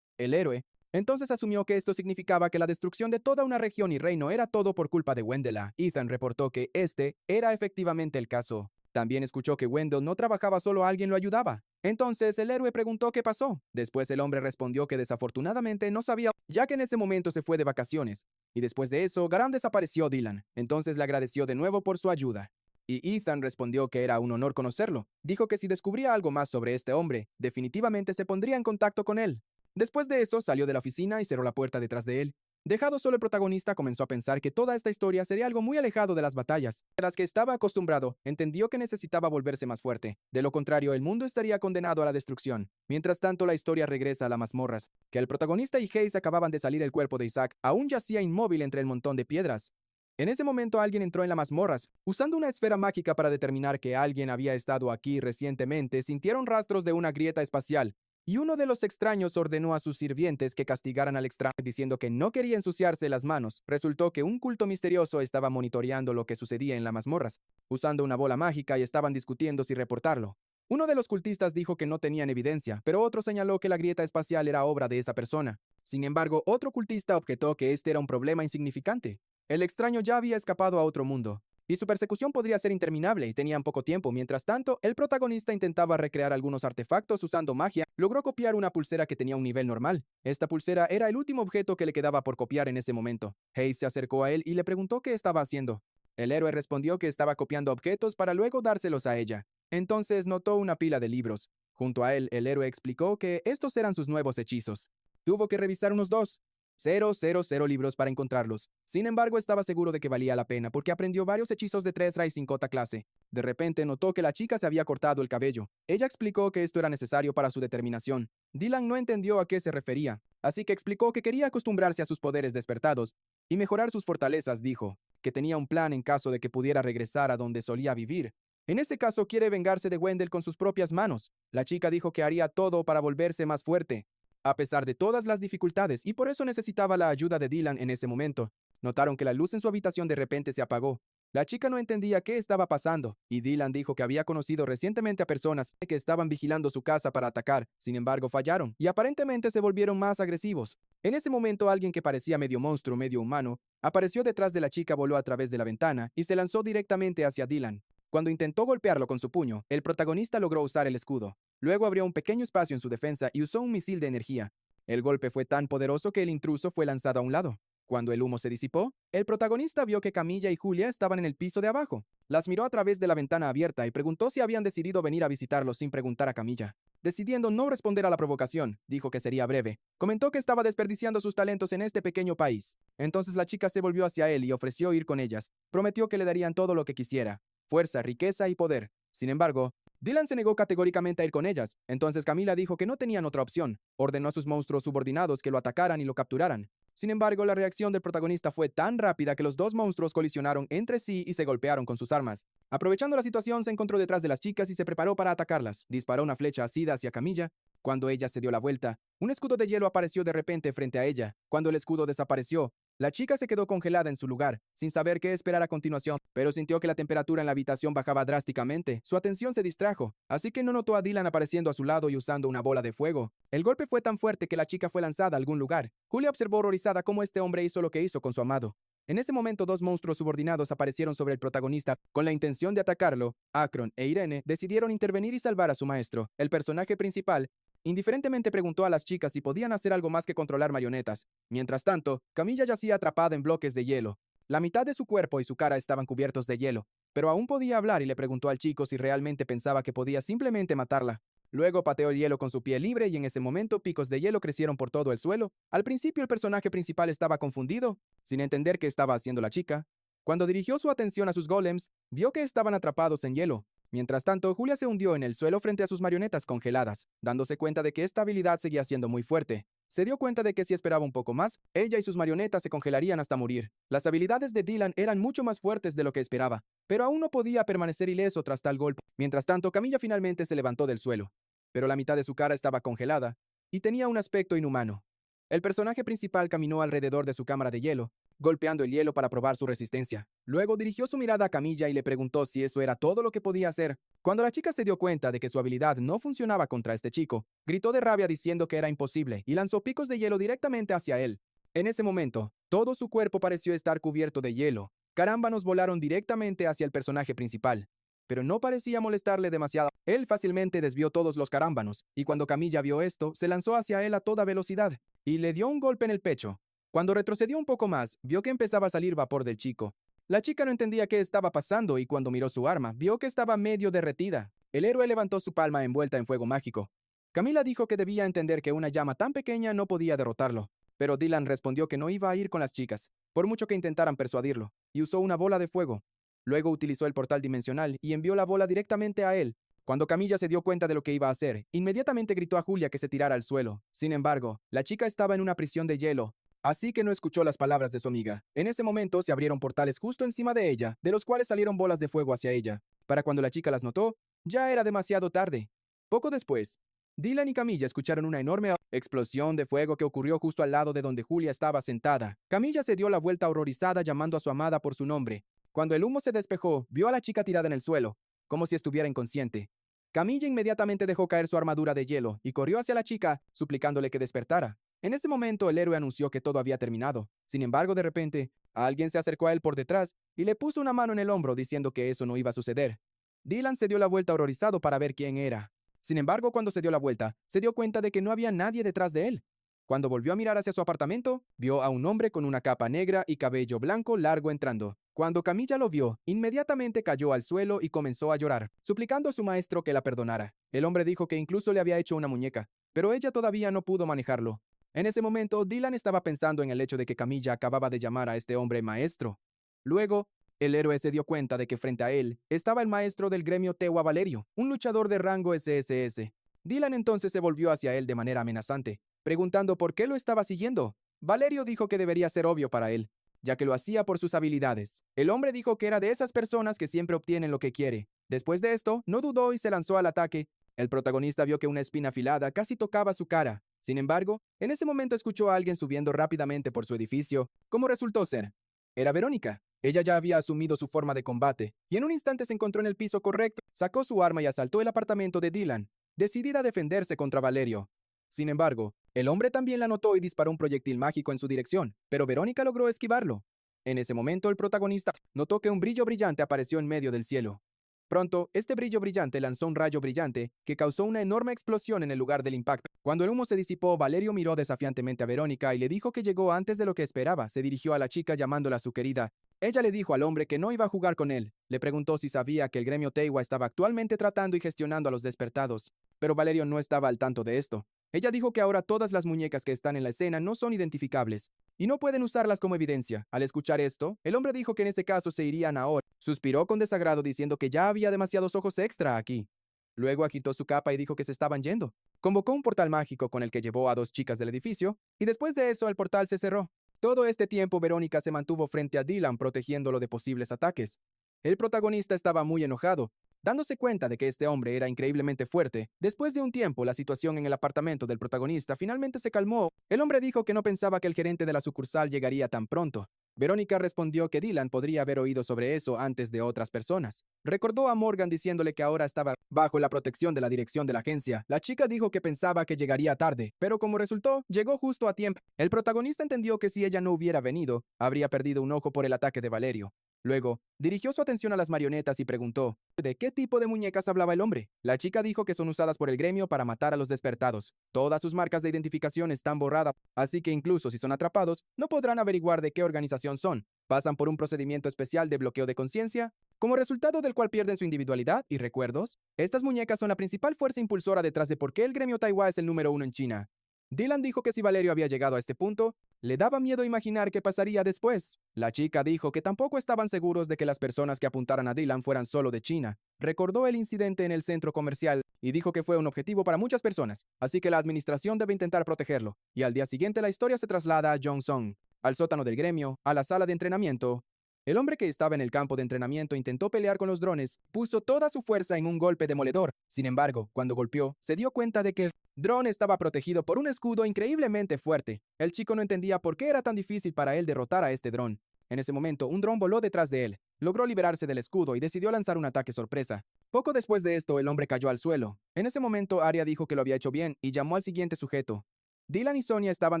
El héroe entonces asumió que esto significaba que la destrucción de toda una región y reino era todo por culpa de Wendella. Ethan reportó que este era efectivamente el caso. También escuchó que Wendell no trabajaba solo, alguien lo ayudaba. Entonces el héroe preguntó qué pasó. Después el hombre respondió que desafortunadamente no sabía, ya que en ese momento se fue de vacaciones. Y después de eso, Garam desapareció Dylan. Entonces le agradeció de nuevo por su ayuda. Y Ethan respondió que era un honor conocerlo. Dijo que si descubría algo más sobre este hombre, definitivamente se pondría en contacto con él. Después de eso, salió de la oficina y cerró la puerta detrás de él. Dejado solo, el protagonista comenzó a pensar que toda esta historia sería algo muy alejado de las batallas a las que estaba acostumbrado. Entendió que necesitaba volverse más fuerte. De lo contrario, el mundo estaría condenado a la destrucción. Mientras tanto, la historia regresa a las mazmorras, que el protagonista y Hayes acababan de salir. El cuerpo de Isaac aún yacía inmóvil entre el montón de piedras. En ese momento alguien entró en las mazmorras, usando una esfera mágica para determinar que alguien había estado aquí recientemente. Sintieron rastros de una grieta espacial. Y uno de los extraños ordenó a sus sirvientes que castigaran al extraño diciendo que no quería ensuciarse las manos. Resultó que un culto misterioso estaba monitoreando lo que sucedía en las mazmorras, usando una bola mágica, y estaban discutiendo si reportarlo. Uno de los cultistas dijo que no tenían evidencia, pero otro señaló que la grieta espacial era obra de esa persona. Sin embargo, otro cultista objetó que este era un problema insignificante. El extraño ya había escapado a otro mundo, y su persecución podría ser interminable y tenían poco tiempo. Mientras tanto, el protagonista intentaba recrear algunos artefactos usando magia. Logró copiar una pulsera que tenía un nivel normal. Esta pulsera era el último objeto que le quedaba por copiar en ese momento. Hayes se acercó a él y le preguntó qué estaba haciendo. El héroe respondió que estaba copiando objetos para luego dárselos a ella. Entonces notó una pila de libros. Junto a él, el héroe explicó que estos eran sus nuevos hechizos. Tuvo que revisar unos 2,000 libros para encontrarlos. Sin embargo, estaba seguro de que valía la pena porque aprendió varios hechizos de 3 y 5 clase. De repente notó que la chica se había cortado el cabello. Ella explicó que esto era necesario para su determinación. Dylan no entendió a qué se refería, así que explicó que quería acostumbrarse a sus poderes despertados y mejorar sus fortalezas. Dijo que tenía un plan en caso de que pudiera regresar a donde solía vivir. En ese caso quiere vengarse de Wendell con sus propias manos. La chica dijo que haría todo para volverse más fuerte, a pesar de todas las dificultades, y por eso necesitaba la ayuda de Dylan en ese momento. Notaron que la luz en su habitación de repente se apagó. La chica no entendía qué estaba pasando, y Dylan dijo que había conocido recientemente a personas que estaban vigilando su casa para atacar. Sin embargo, fallaron, y aparentemente se volvieron más agresivos. En ese momento, alguien que parecía medio monstruo, medio humano, apareció detrás de la chica, voló a través de la ventana y se lanzó directamente hacia Dylan. Cuando intentó golpearlo con su puño, el protagonista logró usar el escudo. Luego abrió un pequeño espacio en su defensa y usó un misil de energía. El golpe fue tan poderoso que el intruso fue lanzado a un lado. Cuando el humo se disipó, el protagonista vio que Camilla y Julia estaban en el piso de abajo. Las miró a través de la ventana abierta y preguntó si habían decidido venir a visitarlo sin preguntar a Camilla. Decidiendo no responder a la provocación, dijo que sería breve. Comentó que estaba desperdiciando sus talentos en este pequeño país. Entonces la chica se volvió hacia él y ofreció ir con ellas. Prometió que le darían todo lo que quisiera: fuerza, riqueza y poder. Sin embargo, Dylan se negó categóricamente a ir con ellas. Entonces Camila dijo que no tenían otra opción. Ordenó a sus monstruos subordinados que lo atacaran y lo capturaran. Sin embargo, la reacción del protagonista fue tan rápida que los dos monstruos colisionaron entre sí y se golpearon con sus armas. Aprovechando la situación, se encontró detrás de las chicas y se preparó para atacarlas. Disparó una flecha ácida hacia Camilla. Cuando ella se dio la vuelta, un escudo de hielo apareció de repente frente a ella. Cuando el escudo desapareció, la chica se quedó congelada en su lugar, sin saber qué esperar a continuación, pero sintió que la temperatura en la habitación bajaba drásticamente. Su atención se distrajo, así que no notó a Dylan apareciendo a su lado y usando una bola de fuego. El golpe fue tan fuerte que la chica fue lanzada a algún lugar. Julia observó horrorizada cómo este hombre hizo lo que hizo con su amado. En ese momento, dos monstruos subordinados aparecieron sobre el protagonista con la intención de atacarlo. Akron e Irene decidieron intervenir y salvar a su maestro. El personaje principal indiferentemente preguntó a las chicas si podían hacer algo más que controlar marionetas. Mientras tanto, Camilla yacía atrapada en bloques de hielo. La mitad de su cuerpo y su cara estaban cubiertos de hielo, pero aún podía hablar y le preguntó al chico si realmente pensaba que podía simplemente matarla. Luego pateó el hielo con su pie libre y en ese momento picos de hielo crecieron por todo el suelo. Al principio el personaje principal estaba confundido, sin entender qué estaba haciendo la chica. Cuando dirigió su atención a sus golems, vio que estaban atrapados en hielo. Mientras tanto, Julia se hundió en el suelo frente a sus marionetas congeladas, dándose cuenta de que esta habilidad seguía siendo muy fuerte. Se dio cuenta de que si esperaba un poco más, ella y sus marionetas se congelarían hasta morir. Las habilidades de Dylan eran mucho más fuertes de lo que esperaba, pero aún no podía permanecer ileso tras tal golpe. Mientras tanto, Camilla finalmente se levantó del suelo, pero la mitad de su cara estaba congelada y tenía un aspecto inhumano. El personaje principal caminó alrededor de su cámara de hielo, golpeando el hielo para probar su resistencia. Luego dirigió su mirada a Camilla y le preguntó si eso era todo lo que podía hacer. Cuando la chica se dio cuenta de que su habilidad no funcionaba contra este chico, gritó de rabia diciendo que era imposible y lanzó picos de hielo directamente hacia él. En ese momento, todo su cuerpo pareció estar cubierto de hielo. Carámbanos volaron directamente hacia el personaje principal, pero no parecía molestarle demasiado. Él fácilmente desvió todos los carámbanos, y cuando Camilla vio esto, se lanzó hacia él a toda velocidad y le dio un golpe en el pecho. Cuando retrocedió un poco más, vio que empezaba a salir vapor del chico. La chica no entendía qué estaba pasando y cuando miró su arma, vio que estaba medio derretida. El héroe levantó su palma envuelta en fuego mágico. Camila dijo que debía entender que una llama tan pequeña no podía derrotarlo, pero Dylan respondió que no iba a ir con las chicas, por mucho que intentaran persuadirlo, y usó una bola de fuego. Luego utilizó el portal dimensional y envió la bola directamente a él. Cuando Camilla se dio cuenta de lo que iba a hacer, inmediatamente gritó a Julia que se tirara al suelo. Sin embargo, la chica estaba en una prisión de hielo, así que no escuchó las palabras de su amiga. En ese momento se abrieron portales justo encima de ella, de los cuales salieron bolas de fuego hacia ella. Para cuando la chica las notó, ya era demasiado tarde. Poco después, Dylan y Camilla escucharon una enorme explosión de fuego que ocurrió justo al lado de donde Julia estaba sentada. Camilla se dio la vuelta horrorizada llamando a su amada por su nombre. Cuando el humo se despejó, vio a la chica tirada en el suelo, como si estuviera inconsciente. Camilla inmediatamente dejó caer su armadura de hielo y corrió hacia la chica, suplicándole que despertara. En ese momento, el héroe anunció que todo había terminado. Sin embargo, de repente, alguien se acercó a él por detrás y le puso una mano en el hombro diciendo que eso no iba a suceder. Dylan se dio la vuelta horrorizado para ver quién era. Sin embargo, cuando se dio la vuelta, se dio cuenta de que no había nadie detrás de él. Cuando volvió a mirar hacia su apartamento, vio a un hombre con una capa negra y cabello blanco largo entrando. Cuando Camilla lo vio, inmediatamente cayó al suelo y comenzó a llorar, suplicando a su maestro que la perdonara. El hombre dijo que incluso le había hecho una muñeca, pero ella todavía no pudo manejarlo. En ese momento, Dylan estaba pensando en el hecho de que Camilla acababa de llamar a este hombre maestro. Luego, el héroe se dio cuenta de que frente a él estaba el maestro del gremio Tewa Valerio, un luchador de rango SSS. Dylan entonces se volvió hacia él de manera amenazante, preguntando por qué lo estaba siguiendo. Valerio dijo que debería ser obvio para él, ya que lo hacía por sus habilidades. El hombre dijo que era de esas personas que siempre obtienen lo que quiere. Después de esto, no dudó y se lanzó al ataque. El protagonista vio que una espina afilada casi tocaba su cara. Sin embargo, en ese momento escuchó a alguien subiendo rápidamente por su edificio, como resultó ser. Era Verónica. Ella ya había asumido su forma de combate, y en un instante se encontró en el piso correcto, sacó su arma y asaltó el apartamento de Dylan, decidida a defenderse contra Valerio. Sin embargo, el hombre también la notó y disparó un proyectil mágico en su dirección, pero Verónica logró esquivarlo. En ese momento, el protagonista notó que un brillo brillante apareció en medio del cielo. Pronto, este brillo brillante lanzó un rayo brillante que causó una enorme explosión en el lugar del impacto. Cuando el humo se disipó, Valerio miró desafiantemente a Verónica y le dijo que llegó antes de lo que esperaba. Se dirigió a la chica llamándola su querida. Ella le dijo al hombre que no iba a jugar con él. Le preguntó si sabía que el gremio Tewa estaba actualmente tratando y gestionando a los despertados, pero Valerio no estaba al tanto de esto. Ella dijo que ahora todas las muñecas que están en la escena no son identificables y no pueden usarlas como evidencia. Al escuchar esto, el hombre dijo que en ese caso se irían ahora. Suspiró con desagrado diciendo que ya había demasiados ojos extra aquí. Luego agitó su capa y dijo que se estaban yendo. Convocó un portal mágico con el que llevó a dos chicas del edificio y después de eso el portal se cerró. Todo este tiempo Verónica se mantuvo frente a Dylan protegiéndolo de posibles ataques. El protagonista estaba muy enojado, dándose cuenta de que este hombre era increíblemente fuerte. Después de un tiempo, la situación en el apartamento del protagonista finalmente se calmó. El hombre dijo que no pensaba que el gerente de la sucursal llegaría tan pronto. Verónica respondió que Dylan podría haber oído sobre eso antes de otras personas. Recordó a Morgan diciéndole que ahora estaba bajo la protección de la dirección de la agencia. La chica dijo que pensaba que llegaría tarde, pero como resultó, llegó justo a tiempo. El protagonista entendió que si ella no hubiera venido, habría perdido un ojo por el ataque de Valerio. Luego, dirigió su atención a las marionetas y preguntó, ¿de qué tipo de muñecas hablaba el hombre? La chica dijo que son usadas por el gremio para matar a los despertados. Todas sus marcas de identificación están borradas, así que incluso si son atrapados, no podrán averiguar de qué organización son. Pasan por un procedimiento especial de bloqueo de conciencia, como resultado del cual pierden su individualidad y recuerdos. Estas muñecas son la principal fuerza impulsora detrás de por qué el gremio Taiwá es el número 1 en China. Dylan dijo que si Valerio había llegado a este punto, le daba miedo imaginar qué pasaría después. La chica dijo que tampoco estaban seguros de que las personas que apuntaran a Dylan fueran solo de China. Recordó el incidente en el centro comercial y dijo que fue un objetivo para muchas personas, así que la administración debe intentar protegerlo. Y al día siguiente la historia se traslada a Jongsong, al sótano del gremio, a la sala de entrenamiento. El hombre que estaba en el campo de entrenamiento intentó pelear con los drones, puso toda su fuerza en un golpe demoledor. Sin embargo, cuando golpeó, se dio cuenta de que el dron estaba protegido por un escudo increíblemente fuerte. El chico no entendía por qué era tan difícil para él derrotar a este dron. En ese momento, un dron voló detrás de él, logró liberarse del escudo y decidió lanzar un ataque sorpresa. Poco después de esto, el hombre cayó al suelo. En ese momento, Arya dijo que lo había hecho bien y llamó al siguiente sujeto. Dylan y Sonia estaban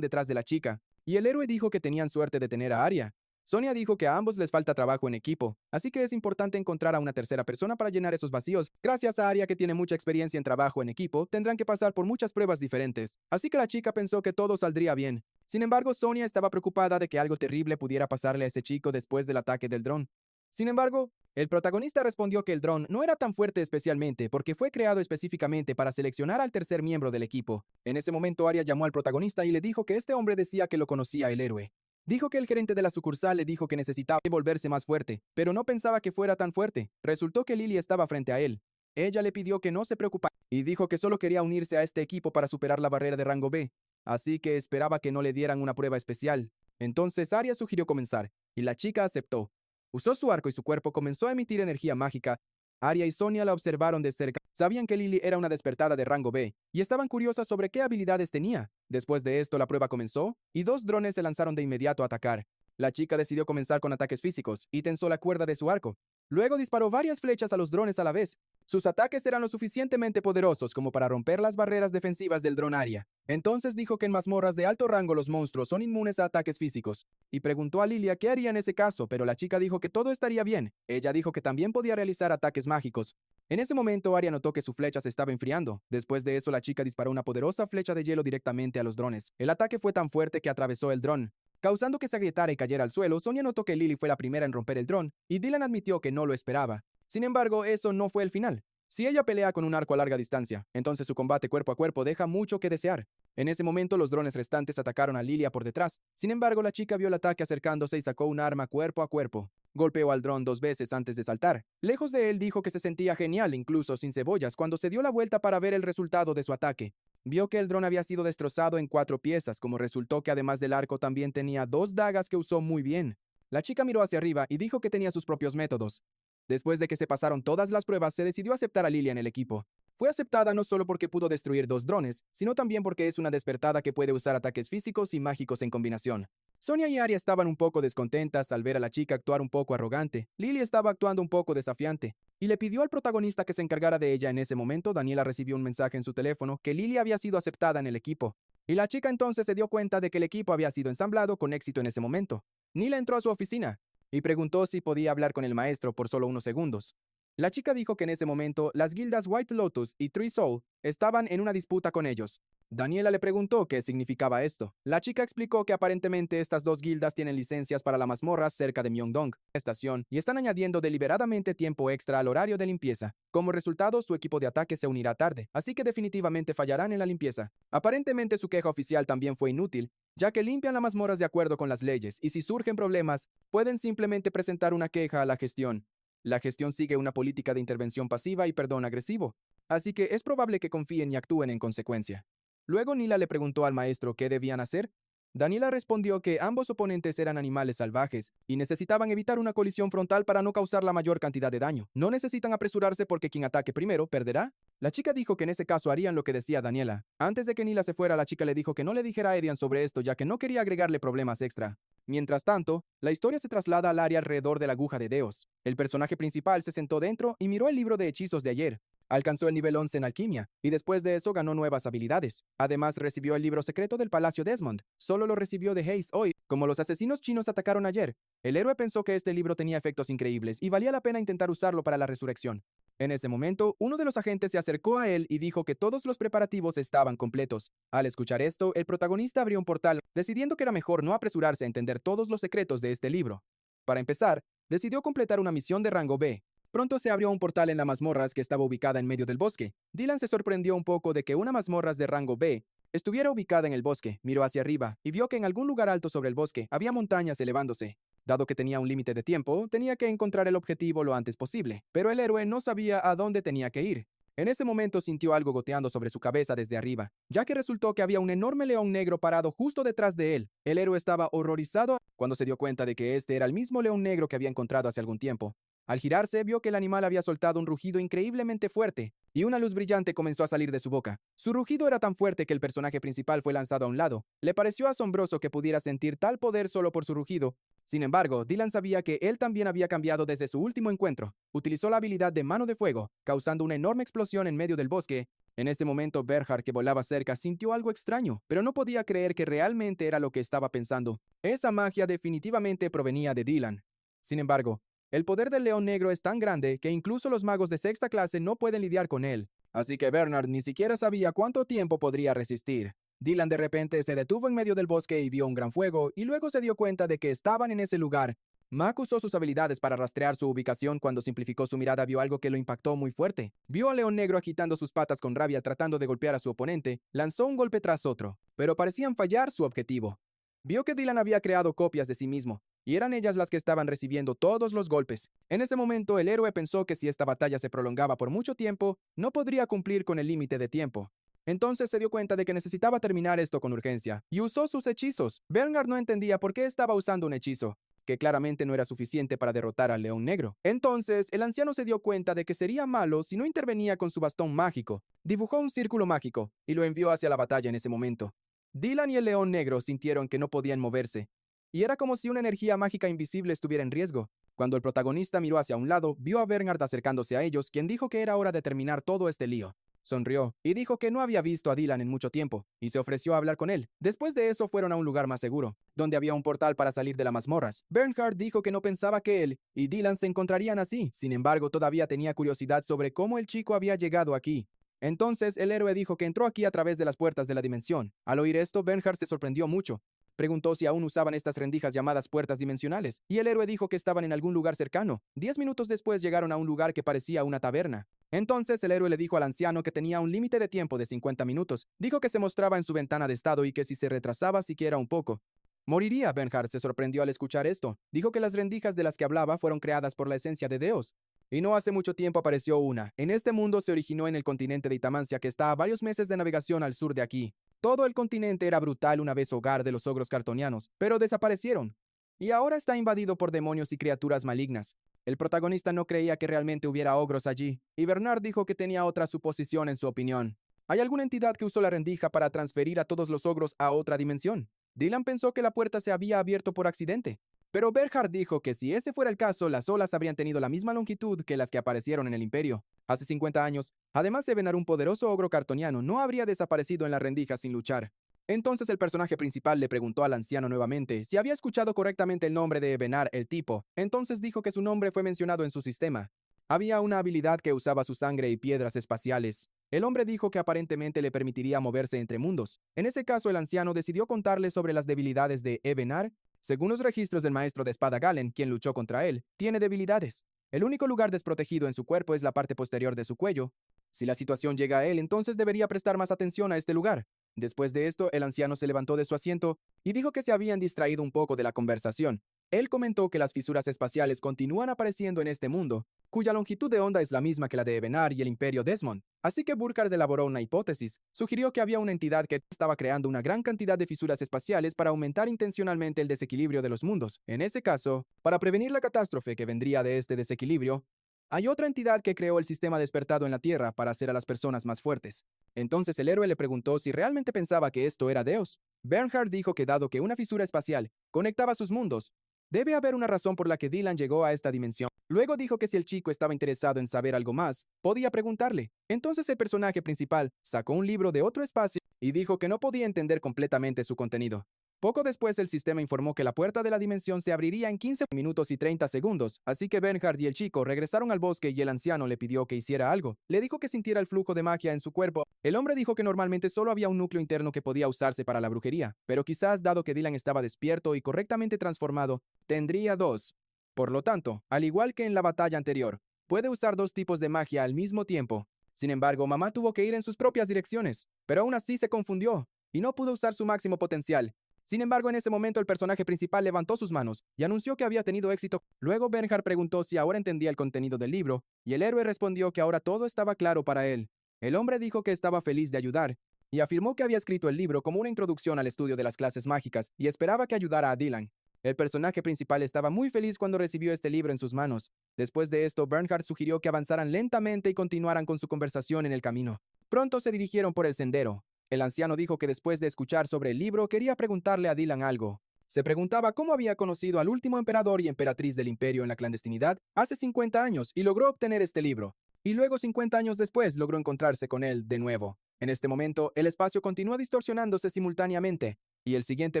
detrás de la chica, y el héroe dijo que tenían suerte de tener a Arya. Sonia dijo que a ambos les falta trabajo en equipo, así que es importante encontrar a una tercera persona para llenar esos vacíos. Gracias a Arya, que tiene mucha experiencia en trabajo en equipo, tendrán que pasar por muchas pruebas diferentes. Así que la chica pensó que todo saldría bien. Sin embargo, Sonia estaba preocupada de que algo terrible pudiera pasarle a ese chico después del ataque del dron. Sin embargo, el protagonista respondió que el dron no era tan fuerte especialmente porque fue creado específicamente para seleccionar al tercer miembro del equipo. En ese momento, Arya llamó al protagonista y le dijo que este hombre decía que lo conocía el héroe. Dijo que el gerente de la sucursal le dijo que necesitaba volverse más fuerte, pero no pensaba que fuera tan fuerte. Resultó que Lily estaba frente a él. Ella le pidió que no se preocupara y dijo que solo quería unirse a este equipo para superar la barrera de rango B, así que esperaba que no le dieran una prueba especial. Entonces Arya sugirió comenzar, y la chica aceptó. Usó su arco y su cuerpo comenzó a emitir energía mágica. Arya y Sonia la observaron de cerca. Sabían que Lily era una despertada de rango B, y estaban curiosas sobre qué habilidades tenía. Después de esto, la prueba comenzó, y dos drones se lanzaron de inmediato a atacar. La chica decidió comenzar con ataques físicos, y tensó la cuerda de su arco. Luego disparó varias flechas a los drones a la vez. Sus ataques eran lo suficientemente poderosos como para romper las barreras defensivas del dron Arya. Entonces dijo que en mazmorras de alto rango los monstruos son inmunes a ataques físicos, y preguntó a Lilia qué haría en ese caso, pero la chica dijo que todo estaría bien. Ella dijo que también podía realizar ataques mágicos. En ese momento, Arya notó que su flecha se estaba enfriando. Después de eso, la chica disparó una poderosa flecha de hielo directamente a los drones. El ataque fue tan fuerte que atravesó el dron. causando que se agrietara y cayera al suelo. Sonia notó que Lily fue la primera en romper el dron, y Dylan admitió que no lo esperaba. Sin embargo, eso no fue el final. Si ella pelea con un arco a larga distancia, entonces su combate cuerpo a cuerpo deja mucho que desear. En ese momento, los drones restantes atacaron a Lilia por detrás. Sin embargo, la chica vio el ataque acercándose y sacó un arma cuerpo a cuerpo. Golpeó al dron 2 veces antes de saltar. Lejos de él, dijo que se sentía genial, incluso sin cebollas, cuando se dio la vuelta para ver el resultado de su ataque. Vio que el dron había sido destrozado en 4 piezas, como resultó que además del arco también tenía 2 dagas que usó muy bien. La chica miró hacia arriba y dijo que tenía sus propios métodos. Después de que se pasaron todas las pruebas, se decidió aceptar a Lilia en el equipo. Fue aceptada no solo porque pudo destruir 2 drones, sino también porque es una despertada que puede usar ataques físicos y mágicos en combinación. Sonia y Arya estaban un poco descontentas al ver a la chica actuar un poco arrogante. Lily estaba actuando un poco desafiante y le pidió al protagonista que se encargara de ella. En ese momento, Daniela recibió un mensaje en su teléfono que Lily había sido aceptada en el equipo. Y la chica entonces se dio cuenta de que el equipo había sido ensamblado con éxito en ese momento. Nila entró a su oficina y preguntó si podía hablar con el maestro por solo unos segundos. La chica dijo que en ese momento las guildas White Lotus y Tree Soul estaban en una disputa con ellos. Daniela le preguntó qué significaba esto. La chica explicó que aparentemente estas 2 guildas tienen licencias para la mazmorra cerca de Myeongdong, estación, y están añadiendo deliberadamente tiempo extra al horario de limpieza. Como resultado, su equipo de ataque se unirá tarde, así que definitivamente fallarán en la limpieza. Aparentemente su queja oficial también fue inútil, ya que limpian las mazmorras de acuerdo con las leyes, y si surgen problemas, pueden simplemente presentar una queja a la gestión. La gestión sigue una política de intervención pasiva y perdón agresivo, así que es probable que confíen y actúen en consecuencia. Luego Nila le preguntó al maestro qué debían hacer. Daniela respondió que ambos oponentes eran animales salvajes y necesitaban evitar una colisión frontal para no causar la mayor cantidad de daño. No necesitan apresurarse porque quien ataque primero perderá. La chica dijo que en ese caso harían lo que decía Daniela. Antes de que Nila se fuera, la chica le dijo que no le dijera a Edian sobre esto, ya que no quería agregarle problemas extra. Mientras tanto, la historia se traslada al área alrededor de la aguja de Deos. El personaje principal se sentó dentro y miró el libro de hechizos de ayer. Alcanzó el nivel 11 en alquimia, y después de eso ganó nuevas habilidades. Además, recibió el libro secreto del Palacio Desmond. Solo lo recibió de Haze hoy, como los asesinos chinos atacaron ayer. El héroe pensó que este libro tenía efectos increíbles y valía la pena intentar usarlo para la resurrección. En ese momento, uno de los agentes se acercó a él y dijo que todos los preparativos estaban completos. Al escuchar esto, el protagonista abrió un portal, decidiendo que era mejor no apresurarse a entender todos los secretos de este libro. Para empezar, decidió completar una misión de rango B. Pronto se abrió un portal en la mazmorras que estaba ubicada en medio del bosque. Dylan se sorprendió un poco de que una mazmorras de rango B estuviera ubicada en el bosque. Miró hacia arriba y vio que en algún lugar alto sobre el bosque había montañas elevándose. Dado que tenía un límite de tiempo, tenía que encontrar el objetivo lo antes posible, pero el héroe no sabía a dónde tenía que ir. En ese momento sintió algo goteando sobre su cabeza desde arriba, ya que resultó que había un enorme león negro parado justo detrás de él. El héroe estaba horrorizado cuando se dio cuenta de que este era el mismo león negro que había encontrado hace algún tiempo. Al girarse, vio que el animal había soltado un rugido increíblemente fuerte, y una luz brillante comenzó a salir de su boca. Su rugido era tan fuerte que el personaje principal fue lanzado a un lado. Le pareció asombroso que pudiera sentir tal poder solo por su rugido. Sin embargo, Dylan sabía que él también había cambiado desde su último encuentro. Utilizó la habilidad de mano de fuego, causando una enorme explosión en medio del bosque. En ese momento, Bernhard, que volaba cerca, sintió algo extraño, pero no podía creer que realmente era lo que estaba pensando. Esa magia definitivamente provenía de Dylan. Sin embargo, el poder del león negro es tan grande que incluso los magos de sexta clase no pueden lidiar con él. Así que Bernard ni siquiera sabía cuánto tiempo podría resistir. Dylan de repente se detuvo en medio del bosque y vio un gran fuego, y luego se dio cuenta de que estaban en ese lugar. Mac usó sus habilidades para rastrear su ubicación. Cuando simplificó su mirada, vio algo que lo impactó muy fuerte. Vio al león negro agitando sus patas con rabia tratando de golpear a su oponente. Lanzó un golpe tras otro, pero parecían fallar su objetivo. Vio que Dylan había creado copias de sí mismo, y eran ellas las que estaban recibiendo todos los golpes. En ese momento, el héroe pensó que si esta batalla se prolongaba por mucho tiempo, no podría cumplir con el límite de tiempo. Entonces se dio cuenta de que necesitaba terminar esto con urgencia, y usó sus hechizos. Bernard no entendía por qué estaba usando un hechizo, que claramente no era suficiente para derrotar al león negro. Entonces, el anciano se dio cuenta de que sería malo si no intervenía con su bastón mágico. Dibujó un círculo mágico, y lo envió hacia la batalla en ese momento. Dylan y el león negro sintieron que no podían moverse, y era como si una energía mágica invisible estuviera en riesgo. Cuando el protagonista miró hacia un lado, vio a Bernard acercándose a ellos, quien dijo que era hora de terminar todo este lío. Sonrió y dijo que no había visto a Dylan en mucho tiempo, y se ofreció a hablar con él. Después de eso fueron a un lugar más seguro, donde había un portal para salir de las mazmorras. Bernhard dijo que no pensaba que él y Dylan se encontrarían así. Sin embargo, todavía tenía curiosidad sobre cómo el chico había llegado aquí. Entonces el héroe dijo que entró aquí a través de las puertas de la dimensión. Al oír esto, Bernhard se sorprendió mucho. Preguntó si aún usaban estas rendijas llamadas puertas dimensionales, y el héroe dijo que estaban en algún lugar cercano. 10 minutos después llegaron a un lugar que parecía una taberna. Entonces el héroe le dijo al anciano que tenía un límite de tiempo de 50 minutos. Dijo que se mostraba en su ventana de estado y que si se retrasaba siquiera un poco, moriría. Bernhard se sorprendió al escuchar esto. Dijo que las rendijas de las que hablaba fueron creadas por la esencia de Dios. Y no hace mucho tiempo apareció una. En este mundo se originó en el continente de Itamancia, que está a varios meses de navegación al sur de aquí. Todo el continente era brutal una vez hogar de los ogros cartonianos, pero desaparecieron. Y ahora está invadido por demonios y criaturas malignas. El protagonista no creía que realmente hubiera ogros allí, y Bernard dijo que tenía otra suposición en su opinión. ¿Hay alguna entidad que usó la rendija para transferir a todos los ogros a otra dimensión? Dylan pensó que la puerta se había abierto por accidente, pero Bernhard dijo que si ese fuera el caso, las olas habrían tenido la misma longitud que las que aparecieron en el Imperio. Hace 50 años, además Ebenar, un poderoso ogro cartoniano, no habría desaparecido en la rendija sin luchar. Entonces el personaje principal le preguntó al anciano nuevamente si había escuchado correctamente el nombre de Ebenar el tipo. Entonces dijo que su nombre fue mencionado en su sistema. Había una habilidad que usaba su sangre y piedras espaciales. El hombre dijo que aparentemente le permitiría moverse entre mundos. En ese caso, el anciano decidió contarle sobre las debilidades de Ebenar. Según los registros del maestro de espada Galen, quien luchó contra él, tiene debilidades. El único lugar desprotegido en su cuerpo es la parte posterior de su cuello. Si la situación llega a él, entonces debería prestar más atención a este lugar. Después de esto, el anciano se levantó de su asiento y dijo que se habían distraído un poco de la conversación. Él comentó que las fisuras espaciales continúan apareciendo en este mundo, cuya longitud de onda es la misma que la de Ebenar y el Imperio Desmond. Así que Burkhard elaboró una hipótesis. Sugirió que había una entidad que estaba creando una gran cantidad de fisuras espaciales para aumentar intencionalmente el desequilibrio de los mundos. En ese caso, para prevenir la catástrofe que vendría de este desequilibrio, hay otra entidad que creó el sistema despertado en la Tierra para hacer a las personas más fuertes. Entonces el héroe le preguntó si realmente pensaba que esto era Dios. Bernhard dijo que dado que una fisura espacial conectaba sus mundos, debe haber una razón por la que Dylan llegó a esta dimensión. Luego dijo que si el chico estaba interesado en saber algo más, podía preguntarle. Entonces el personaje principal sacó un libro de otro espacio y dijo que no podía entender completamente su contenido. Poco después, el sistema informó que la puerta de la dimensión se abriría en 15 minutos y 30 segundos, así que Bernhard y el chico regresaron al bosque y el anciano le pidió que hiciera algo. Le dijo que sintiera el flujo de magia en su cuerpo. El hombre dijo que normalmente solo había un núcleo interno que podía usarse para la brujería, pero quizás, dado que Dylan estaba despierto y correctamente transformado, tendría dos. Por lo tanto, al igual que en la batalla anterior, puede usar dos tipos de magia al mismo tiempo. Sin embargo, mamá tuvo que ir en sus propias direcciones, pero aún así se confundió y no pudo usar su máximo potencial. Sin embargo, en ese momento el personaje principal levantó sus manos y anunció que había tenido éxito. Luego Bernhard preguntó si ahora entendía el contenido del libro, y el héroe respondió que ahora todo estaba claro para él. El hombre dijo que estaba feliz de ayudar, y afirmó que había escrito el libro como una introducción al estudio de las clases mágicas y esperaba que ayudara a Dylan. El personaje principal estaba muy feliz cuando recibió este libro en sus manos. Después de esto, Bernhard sugirió que avanzaran lentamente y continuaran con su conversación en el camino. Pronto se dirigieron por el sendero. El anciano dijo que después de escuchar sobre el libro quería preguntarle a Dylan algo. Se preguntaba cómo había conocido al último emperador y emperatriz del imperio en la clandestinidad hace 50 años y logró obtener este libro. Y luego 50 años después logró encontrarse con él de nuevo. En este momento, el espacio continúa distorsionándose simultáneamente, y el siguiente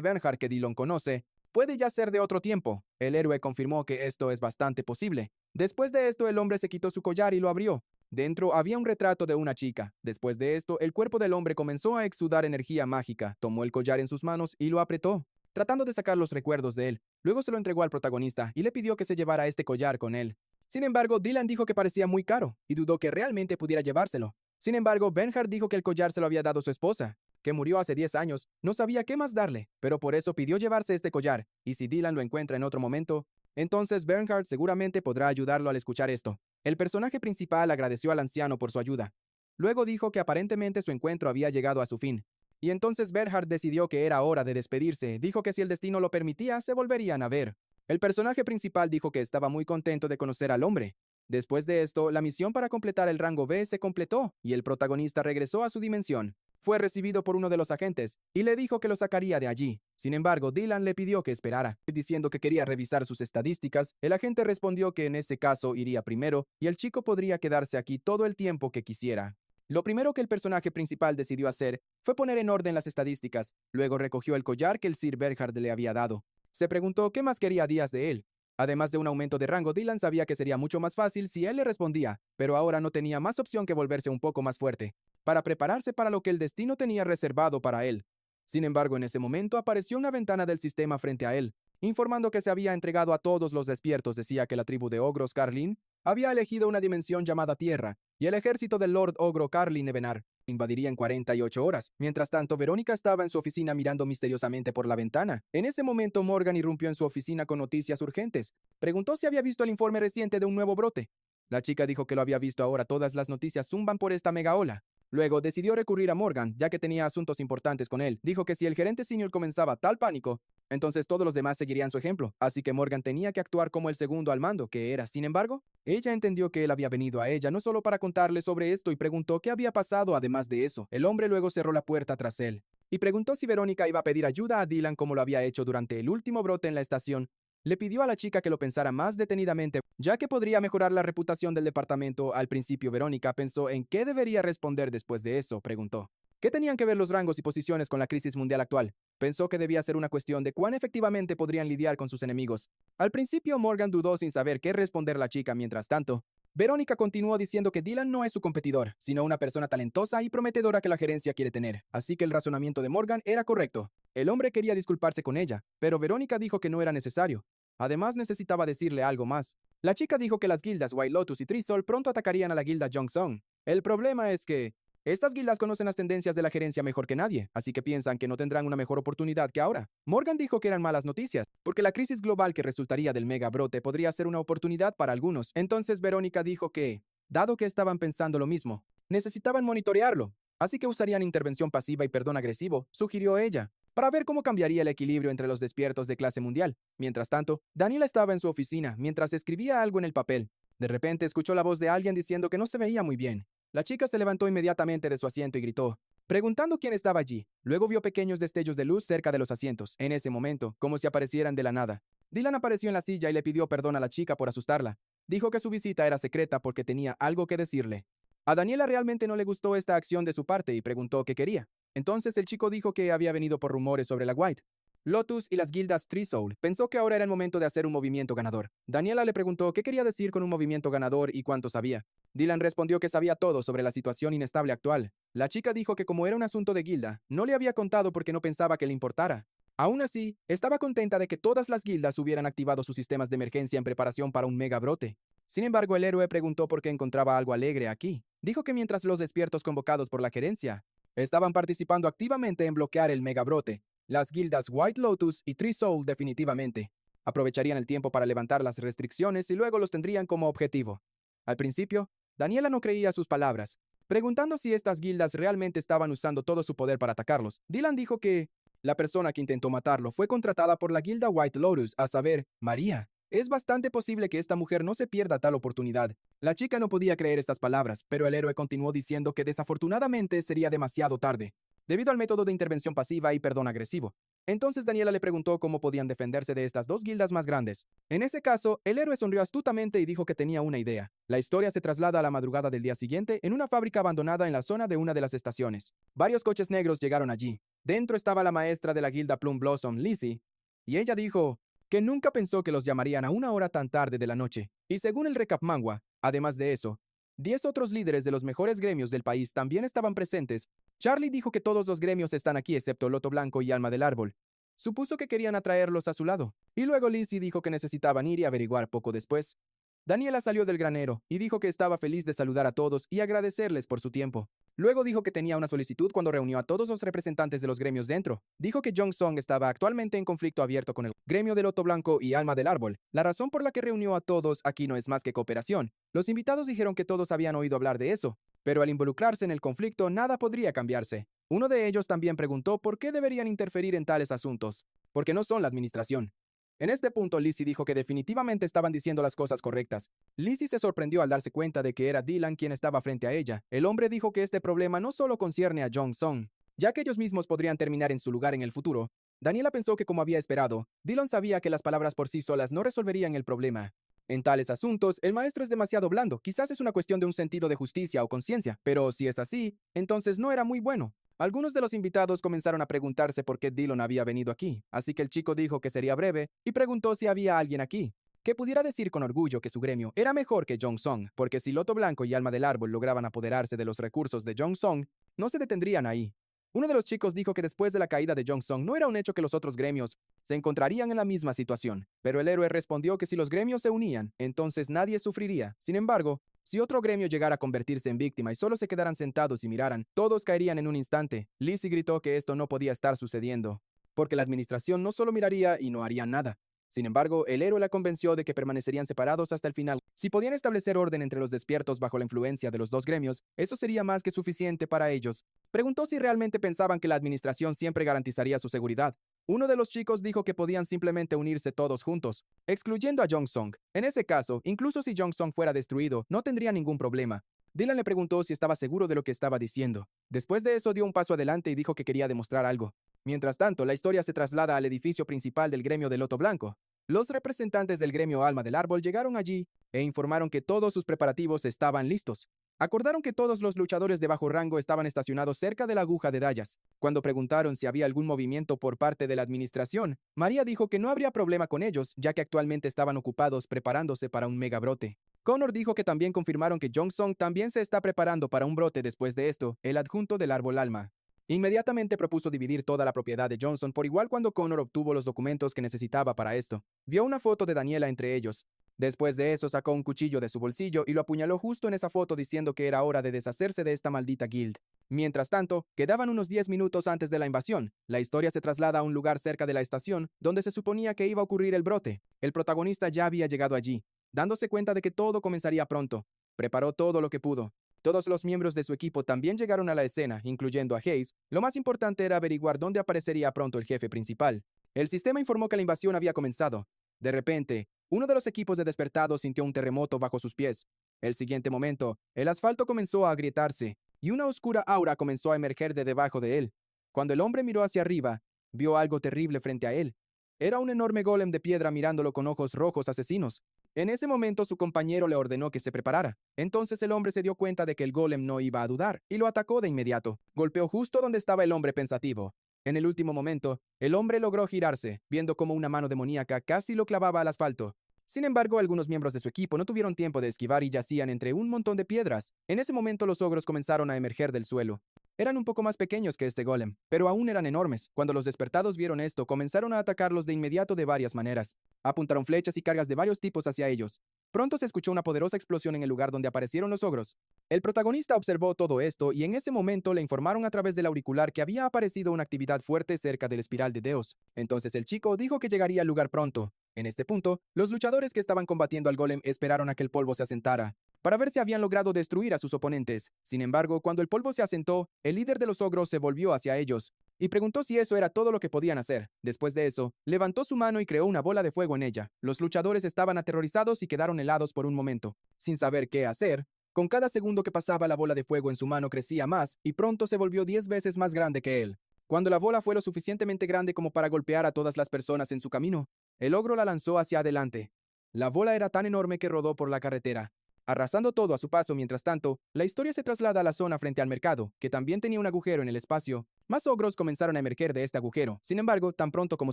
Bernhard que Dylan conoce puede ya ser de otro tiempo. El héroe confirmó que esto es bastante posible. Después de esto, el hombre se quitó su collar y lo abrió. Dentro había un retrato de una chica. Después de esto, el cuerpo del hombre comenzó a exudar energía mágica. Tomó el collar en sus manos y lo apretó, tratando de sacar los recuerdos de él. Luego se lo entregó al protagonista y le pidió que se llevara este collar con él. Sin embargo, Dylan dijo que parecía muy caro y dudó que realmente pudiera llevárselo. Sin embargo, Bernhard dijo que el collar se lo había dado su esposa, que murió hace 10 años. No sabía qué más darle, pero por eso pidió llevarse este collar, y si Dylan lo encuentra en otro momento, entonces Bernhard seguramente podrá ayudarlo al escuchar esto. El personaje principal agradeció al anciano por su ayuda. Luego dijo que aparentemente su encuentro había llegado a su fin. Y entonces Bernhard decidió que era hora de despedirse. Dijo que si el destino lo permitía, se volverían a ver. El personaje principal dijo que estaba muy contento de conocer al hombre. Después de esto, la misión para completar el rango B se completó y el protagonista regresó a su dimensión. Fue recibido por uno de los agentes y le dijo que lo sacaría de allí. Sin embargo, Dylan le pidió que esperara, diciendo que quería revisar sus estadísticas. El agente respondió que en ese caso iría primero y el chico podría quedarse aquí todo el tiempo que quisiera. Lo primero que el personaje principal decidió hacer fue poner en orden las estadísticas. Luego recogió el collar que el Sir Bernhard le había dado. Se preguntó qué más quería Díaz de él. Además de un aumento de rango, Dylan sabía que sería mucho más fácil si él le respondía, pero ahora no tenía más opción que volverse un poco más fuerte, para prepararse para lo que el destino tenía reservado para él. Sin embargo, en ese momento apareció una ventana del sistema frente a él, informando que se había entregado a todos los despiertos. Decía que la tribu de ogros Carlin había elegido una dimensión llamada Tierra, y el ejército del Lord Ogro Carlin Ebenar invadiría en 48 horas. Mientras tanto, Verónica estaba en su oficina mirando misteriosamente por la ventana. En ese momento, Morgan irrumpió en su oficina con noticias urgentes. Preguntó si había visto el informe reciente de un nuevo brote. La chica dijo que lo había visto. Ahora todas las noticias zumban por esta mega ola. Luego decidió recurrir a Morgan, ya que tenía asuntos importantes con él. Dijo que si el gerente senior comenzaba tal pánico, entonces todos los demás seguirían su ejemplo, así que Morgan tenía que actuar como el segundo al mando, que era. Sin embargo, ella entendió que él había venido a ella no solo para contarle sobre esto y preguntó qué había pasado. Además de eso, el hombre luego cerró la puerta tras él y preguntó si Verónica iba a pedir ayuda a Dylan como lo había hecho durante el último brote en la estación. Le pidió a la chica que lo pensara más detenidamente, ya que podría mejorar la reputación del departamento. Al principio, Verónica pensó en qué debería responder después de eso. Preguntó, ¿qué tenían que ver los rangos y posiciones con la crisis mundial actual? Pensó que debía ser una cuestión de cuán efectivamente podrían lidiar con sus enemigos. Al principio, Morgan dudó sin saber qué responder la chica. Mientras tanto, Verónica continuó diciendo que Dylan no es su competidor, sino una persona talentosa y prometedora que la gerencia quiere tener. Así que el razonamiento de Morgan era correcto. El hombre quería disculparse con ella, pero Verónica dijo que no era necesario. Además, necesitaba decirle algo más. La chica dijo que las guildas White Lotus y Trisol pronto atacarían a la guilda Jongsong. El problema es que estas guildas conocen las tendencias de la gerencia mejor que nadie, así que piensan que no tendrán una mejor oportunidad que ahora. Morgan dijo que eran malas noticias, porque la crisis global que resultaría del mega brote podría ser una oportunidad para algunos. Entonces Verónica dijo que, dado que estaban pensando lo mismo, necesitaban monitorearlo, así que usarían intervención pasiva y perdón agresivo, sugirió ella, para ver cómo cambiaría el equilibrio entre los despiertos de clase mundial. Mientras tanto, Daniela estaba en su oficina mientras escribía algo en el papel. De repente escuchó la voz de alguien diciendo que no se veía muy bien. La chica se levantó inmediatamente de su asiento y gritó, preguntando quién estaba allí. Luego vio pequeños destellos de luz cerca de los asientos. En ese momento, como si aparecieran de la nada, Dylan apareció en la silla y le pidió perdón a la chica por asustarla. Dijo que su visita era secreta porque tenía algo que decirle. A Daniela realmente no le gustó esta acción de su parte y preguntó qué quería. Entonces el chico dijo que había venido por rumores sobre la White Lotus y las guildas Trisol. Pensó que ahora era el momento de hacer un movimiento ganador. Daniela le preguntó qué quería decir con un movimiento ganador y cuánto sabía. Dylan respondió que sabía todo sobre la situación inestable actual. La chica dijo que como era un asunto de guilda, no le había contado porque no pensaba que le importara. Aún así, estaba contenta de que todas las guildas hubieran activado sus sistemas de emergencia en preparación para un mega brote. Sin embargo, el héroe preguntó por qué encontraba algo alegre aquí. Dijo que mientras los despiertos convocados por la gerencia estaban participando activamente en bloquear el mega brote, las guildas White Lotus y Trisol definitivamente aprovecharían el tiempo para levantar las restricciones y luego los tendrían como objetivo. Al principio, Daniela no creía sus palabras, preguntando si estas guildas realmente estaban usando todo su poder para atacarlos. Dylan dijo que la persona que intentó matarlo fue contratada por la guilda White Lotus, a saber, María. Es bastante posible que esta mujer no se pierda tal oportunidad. La chica no podía creer estas palabras, pero el héroe continuó diciendo que desafortunadamente sería demasiado tarde, debido al método de intervención pasiva y perdón agresivo. Entonces Daniela le preguntó cómo podían defenderse de estas dos guildas más grandes. En ese caso, el héroe sonrió astutamente y dijo que tenía una idea. La historia se traslada a la madrugada del día siguiente en una fábrica abandonada en la zona de una de las estaciones. Varios coches negros llegaron allí. Dentro estaba la maestra de la guilda Plum Blossom, Lizzie, y ella dijo que nunca pensó que los llamarían a una hora tan tarde de la noche. Y según el recap manga, además de eso, 10 otros líderes de los mejores gremios del país también estaban presentes. Charlie dijo que todos los gremios están aquí excepto Loto Blanco y Alma del Árbol. Supuso que querían atraerlos a su lado. Y luego Lizzie dijo que necesitaban ir y averiguar poco después. Daniela salió del granero y dijo que estaba feliz de saludar a todos y agradecerles por su tiempo. Luego dijo que tenía una solicitud cuando reunió a todos los representantes de los gremios dentro. Dijo que Jongsong estaba actualmente en conflicto abierto con el gremio de Loto Blanco y Alma del Árbol. La razón por la que reunió a todos aquí no es más que cooperación. Los invitados dijeron que todos habían oído hablar de eso, pero al involucrarse en el conflicto nada podría cambiarse. Uno de ellos también preguntó por qué deberían interferir en tales asuntos, porque no son la administración. En este punto, Lizzie dijo que definitivamente estaban diciendo las cosas correctas. Lizzie se sorprendió al darse cuenta de que era Dylan quien estaba frente a ella. El hombre dijo que este problema no solo concierne a Jongsong, ya que ellos mismos podrían terminar en su lugar en el futuro. Daniela pensó que, como había esperado, Dylan sabía que las palabras por sí solas no resolverían el problema. En tales asuntos, el maestro es demasiado blando. Quizás es una cuestión de un sentido de justicia o conciencia, pero si es así, entonces no era muy bueno. Algunos de los invitados comenzaron a preguntarse por qué Dylan había venido aquí, así que el chico dijo que sería breve y preguntó si había alguien aquí que pudiera decir con orgullo que su gremio era mejor que Jongsong, porque si Loto Blanco y Alma del Árbol lograban apoderarse de los recursos de Jongsong, no se detendrían ahí. Uno de los chicos dijo que después de la caída de Jongsong no era un hecho que los otros gremios se encontrarían en la misma situación, pero el héroe respondió que si los gremios se unían, entonces nadie sufriría. Sin embargo, si otro gremio llegara a convertirse en víctima y solo se quedaran sentados y miraran, todos caerían en un instante. Lizzie gritó que esto no podía estar sucediendo, porque la administración no solo miraría y no haría nada. Sin embargo, el héroe la convenció de que permanecerían separados hasta el final. Si podían establecer orden entre los despiertos bajo la influencia de los dos gremios, eso sería más que suficiente para ellos. Preguntó si realmente pensaban que la administración siempre garantizaría su seguridad. Uno de los chicos dijo que podían simplemente unirse todos juntos, excluyendo a Jongsong. En ese caso, incluso si Jongsong fuera destruido, no tendría ningún problema. Dylan le preguntó si estaba seguro de lo que estaba diciendo. Después de eso dio un paso adelante y dijo que quería demostrar algo. Mientras tanto, la historia se traslada al edificio principal del gremio del Loto Blanco. Los representantes del gremio Alma del Árbol llegaron allí e informaron que todos sus preparativos estaban listos. Acordaron que todos los luchadores de bajo rango estaban estacionados cerca de la aguja de Dallas. Cuando preguntaron si había algún movimiento por parte de la administración, María dijo que no habría problema con ellos, ya que actualmente estaban ocupados preparándose para un mega brote. Connor dijo que también confirmaron que Jongsong también se está preparando para un brote después de esto, el adjunto del árbol alma. Inmediatamente propuso dividir toda la propiedad de Johnson por igual cuando Connor obtuvo los documentos que necesitaba para esto. Vio una foto de Daniela entre ellos. Después de eso sacó un cuchillo de su bolsillo y lo apuñaló justo en esa foto diciendo que era hora de deshacerse de esta maldita guild. Mientras tanto, quedaban unos 10 minutos antes de la invasión. La historia se traslada a un lugar cerca de la estación donde se suponía que iba a ocurrir el brote. El protagonista ya había llegado allí, dándose cuenta de que todo comenzaría pronto. Preparó todo lo que pudo. Todos los miembros de su equipo también llegaron a la escena, incluyendo a Hayes. Lo más importante era averiguar dónde aparecería pronto el jefe principal. El sistema informó que la invasión había comenzado. De repente, uno de los equipos de despertados sintió un terremoto bajo sus pies. El siguiente momento, el asfalto comenzó a agrietarse y una oscura aura comenzó a emerger de debajo de él. Cuando el hombre miró hacia arriba, vio algo terrible frente a él. Era un enorme golem de piedra mirándolo con ojos rojos asesinos. En ese momento su compañero le ordenó que se preparara. Entonces el hombre se dio cuenta de que el golem no iba a dudar y lo atacó de inmediato. Golpeó justo donde estaba el hombre pensativo. En el último momento, el hombre logró girarse, viendo cómo una mano demoníaca casi lo clavaba al asfalto. Sin embargo, algunos miembros de su equipo no tuvieron tiempo de esquivar y yacían entre un montón de piedras. En ese momento los ogros comenzaron a emerger del suelo. Eran un poco más pequeños que este golem, pero aún eran enormes. Cuando los despertados vieron esto, comenzaron a atacarlos de inmediato de varias maneras. Apuntaron flechas y cargas de varios tipos hacia ellos. Pronto se escuchó una poderosa explosión en el lugar donde aparecieron los ogros. El protagonista observó todo esto y en ese momento le informaron a través del auricular que había aparecido una actividad fuerte cerca del espiral de Deos. Entonces el chico dijo que llegaría al lugar pronto. En este punto, los luchadores que estaban combatiendo al golem esperaron a que el polvo se asentara para ver si habían logrado destruir a sus oponentes. Sin embargo, cuando el polvo se asentó, el líder de los ogros se volvió hacia ellos y preguntó si eso era todo lo que podían hacer. Después de eso, levantó su mano y creó una bola de fuego en ella. Los luchadores estaban aterrorizados y quedaron helados por un momento, sin saber qué hacer. Con cada segundo que pasaba, la bola de fuego en su mano crecía más y pronto se volvió 10 veces más grande que él. Cuando la bola fue lo suficientemente grande como para golpear a todas las personas en su camino, el ogro la lanzó hacia adelante. La bola era tan enorme que rodó por la carretera, arrasando todo a su paso. Mientras tanto, la historia se traslada a la zona frente al mercado, que también tenía un agujero en el espacio. Más ogros comenzaron a emerger de este agujero. Sin embargo, tan pronto como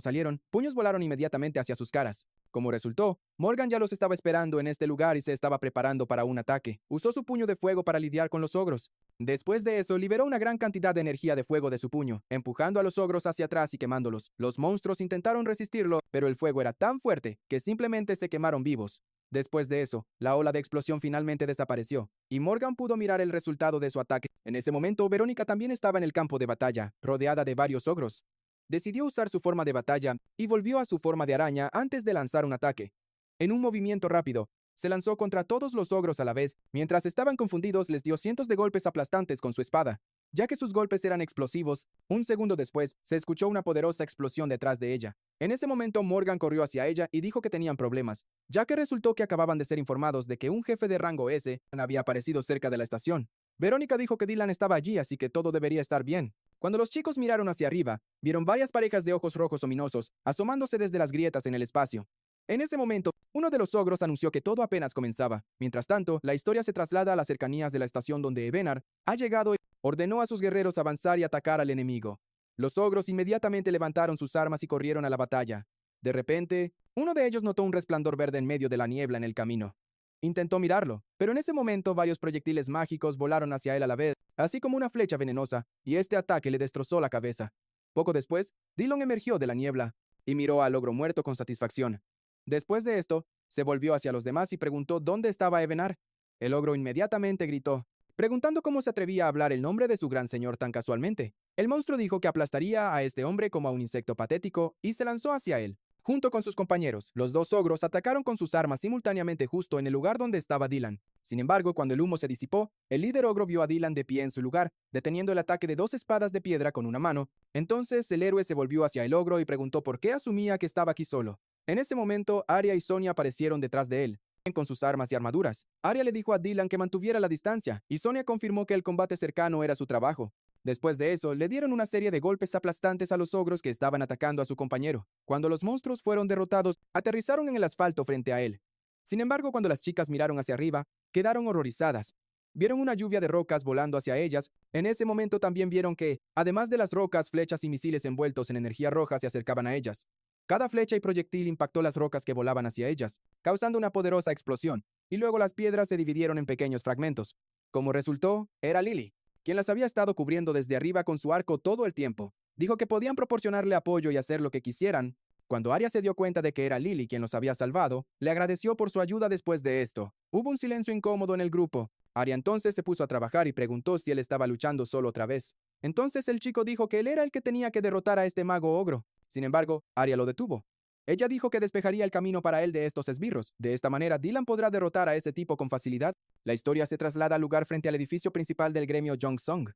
salieron, puños volaron inmediatamente hacia sus caras. Como resultó, Morgan ya los estaba esperando en este lugar y se estaba preparando para un ataque. Usó su puño de fuego para lidiar con los ogros. Después de eso, liberó una gran cantidad de energía de fuego de su puño, empujando a los ogros hacia atrás y quemándolos. Los monstruos intentaron resistirlo, pero el fuego era tan fuerte que simplemente se quemaron vivos. Después de eso, la ola de explosión finalmente desapareció, y Morgan pudo mirar el resultado de su ataque. En ese momento, Verónica también estaba en el campo de batalla, rodeada de varios ogros. Decidió usar su forma de batalla y volvió a su forma de araña antes de lanzar un ataque. En un movimiento rápido, se lanzó contra todos los ogros a la vez. Mientras estaban confundidos, les dio cientos de golpes aplastantes con su espada. Ya que sus golpes eran explosivos, un segundo después, se escuchó una poderosa explosión detrás de ella. En ese momento, Morgan corrió hacia ella y dijo que tenían problemas, ya que resultó que acababan de ser informados de que un jefe de rango S había aparecido cerca de la estación. Verónica dijo que Dylan estaba allí, así que todo debería estar bien. Cuando los chicos miraron hacia arriba, vieron varias parejas de ojos rojos ominosos asomándose desde las grietas en el espacio. En ese momento, uno de los ogros anunció que todo apenas comenzaba. Mientras tanto, la historia se traslada a las cercanías de la estación donde Ebenar ha llegado y ordenó a sus guerreros avanzar y atacar al enemigo. Los ogros inmediatamente levantaron sus armas y corrieron a la batalla. De repente, uno de ellos notó un resplandor verde en medio de la niebla en el camino. Intentó mirarlo, pero en ese momento varios proyectiles mágicos volaron hacia él a la vez. así como una flecha venenosa, y este ataque le destrozó la cabeza. Poco después, Dylan emergió de la niebla y miró al ogro muerto con satisfacción. Después de esto, se volvió hacia los demás y preguntó dónde estaba Evenar. El ogro inmediatamente gritó, preguntando cómo se atrevía a hablar el nombre de su gran señor tan casualmente. El monstruo dijo que aplastaría a este hombre como a un insecto patético y se lanzó hacia él. Junto con sus compañeros, los dos ogros atacaron con sus armas simultáneamente justo en el lugar donde estaba Dylan. Sin embargo, cuando el humo se disipó, el líder ogro vio a Dylan de pie en su lugar, deteniendo el ataque de dos espadas de piedra con una mano. Entonces el héroe se volvió hacia el ogro y preguntó por qué asumía que estaba aquí solo. En ese momento, Arya y Sonia aparecieron detrás de él, con sus armas y armaduras. Arya le dijo a Dylan que mantuviera la distancia, y Sonia confirmó que el combate cercano era su trabajo. Después de eso, le dieron una serie de golpes aplastantes a los ogros que estaban atacando a su compañero. Cuando los monstruos fueron derrotados, aterrizaron en el asfalto frente a él. Sin embargo, cuando las chicas miraron hacia arriba, quedaron horrorizadas. Vieron una lluvia de rocas volando hacia ellas. En ese momento también vieron que, además de las rocas, flechas y misiles envueltos en energía roja se acercaban a ellas. Cada flecha y proyectil impactó las rocas que volaban hacia ellas, causando una poderosa explosión, y luego las piedras se dividieron en pequeños fragmentos. Como resultó, era Lily, quien las había estado cubriendo desde arriba con su arco todo el tiempo. Dijo que podían proporcionarle apoyo y hacer lo que quisieran. Cuando Arya se dio cuenta de que era Lily quien los había salvado, le agradeció por su ayuda después de esto. Hubo un silencio incómodo en el grupo. Arya entonces se puso a trabajar y preguntó si él estaba luchando solo otra vez. Entonces el chico dijo que él era el que tenía que derrotar a este mago ogro. Sin embargo, Arya lo detuvo. Ella dijo que despejaría el camino para él de estos esbirros. De esta manera, Dylan podrá derrotar a ese tipo con facilidad. La historia se traslada al lugar frente al edificio principal del gremio Jongsong.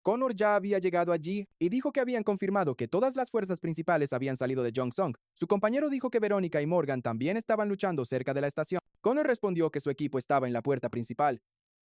Connor ya había llegado allí y dijo que habían confirmado que todas las fuerzas principales habían salido de Jongsong. Su compañero dijo que Verónica y Morgan también estaban luchando cerca de la estación. Connor respondió que su equipo estaba en la puerta principal.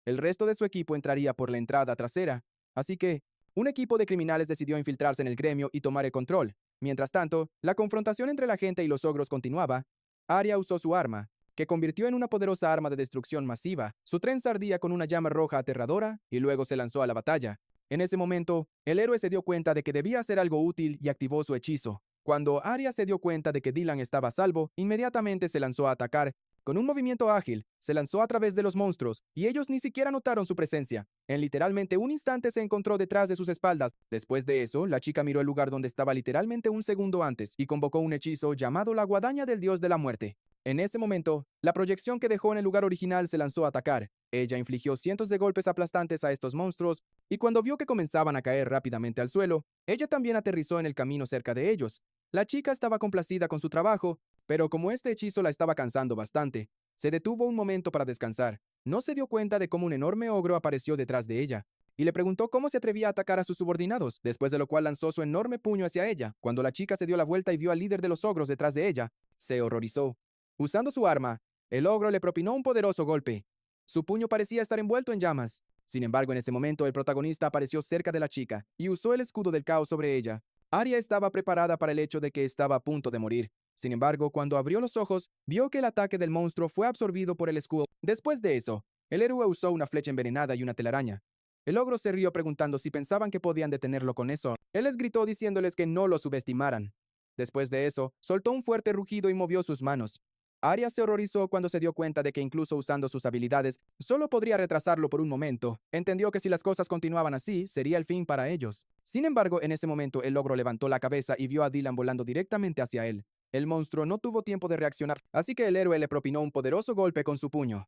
El resto de su equipo entraría por la entrada trasera. Así que, un equipo de criminales decidió infiltrarse en el gremio y tomar el control. Mientras tanto, la confrontación entre la gente y los ogros continuaba. Arya usó su arma, que convirtió en una poderosa arma de destrucción masiva. Su trenza ardía con una llama roja aterradora y luego se lanzó a la batalla. En ese momento, el héroe se dio cuenta de que debía hacer algo útil y activó su hechizo. Cuando Arya se dio cuenta de que Dylan estaba a salvo, inmediatamente se lanzó a atacar. Con un movimiento ágil, se lanzó a través de los monstruos, y ellos ni siquiera notaron su presencia. En literalmente un instante se encontró detrás de sus espaldas. Después de eso, la chica miró el lugar donde estaba literalmente un segundo antes y convocó un hechizo llamado la guadaña del dios de la muerte. En ese momento, la proyección que dejó en el lugar original se lanzó a atacar. Ella infligió cientos de golpes aplastantes a estos monstruos, y cuando vio que comenzaban a caer rápidamente al suelo, ella también aterrizó en el camino cerca de ellos. La chica estaba complacida con su trabajo, pero como este hechizo la estaba cansando bastante, se detuvo un momento para descansar. No se dio cuenta de cómo un enorme ogro apareció detrás de ella, y le preguntó cómo se atrevía a atacar a sus subordinados, después de lo cual lanzó su enorme puño hacia ella. Cuando la chica se dio la vuelta y vio al líder de los ogros detrás de ella, se horrorizó. Usando su arma, el ogro le propinó un poderoso golpe. Su puño parecía estar envuelto en llamas. Sin embargo, en ese momento, el protagonista apareció cerca de la chica y usó el escudo del caos sobre ella. Arya estaba preparada para el hecho de que estaba a punto de morir. Sin embargo, cuando abrió los ojos, vio que el ataque del monstruo fue absorbido por el escudo. Después de eso, el héroe usó una flecha envenenada y una telaraña. El ogro se rió preguntando si pensaban que podían detenerlo con eso. Él les gritó diciéndoles que no lo subestimaran. Después de eso, soltó un fuerte rugido y movió sus manos. Arya se horrorizó cuando se dio cuenta de que incluso usando sus habilidades, solo podría retrasarlo por un momento. Entendió que si las cosas continuaban así, sería el fin para ellos. Sin embargo, en ese momento, el ogro levantó la cabeza y vio a Dylan volando directamente hacia él. El monstruo no tuvo tiempo de reaccionar, así que el héroe le propinó un poderoso golpe con su puño.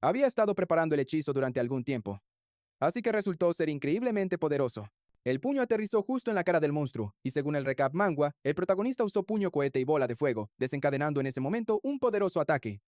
Había estado preparando el hechizo durante algún tiempo, así que resultó ser increíblemente poderoso. El puño aterrizó justo en la cara del monstruo, y según el recap manga, el protagonista usó puño, cohete y bola de fuego, desencadenando en ese momento un poderoso ataque.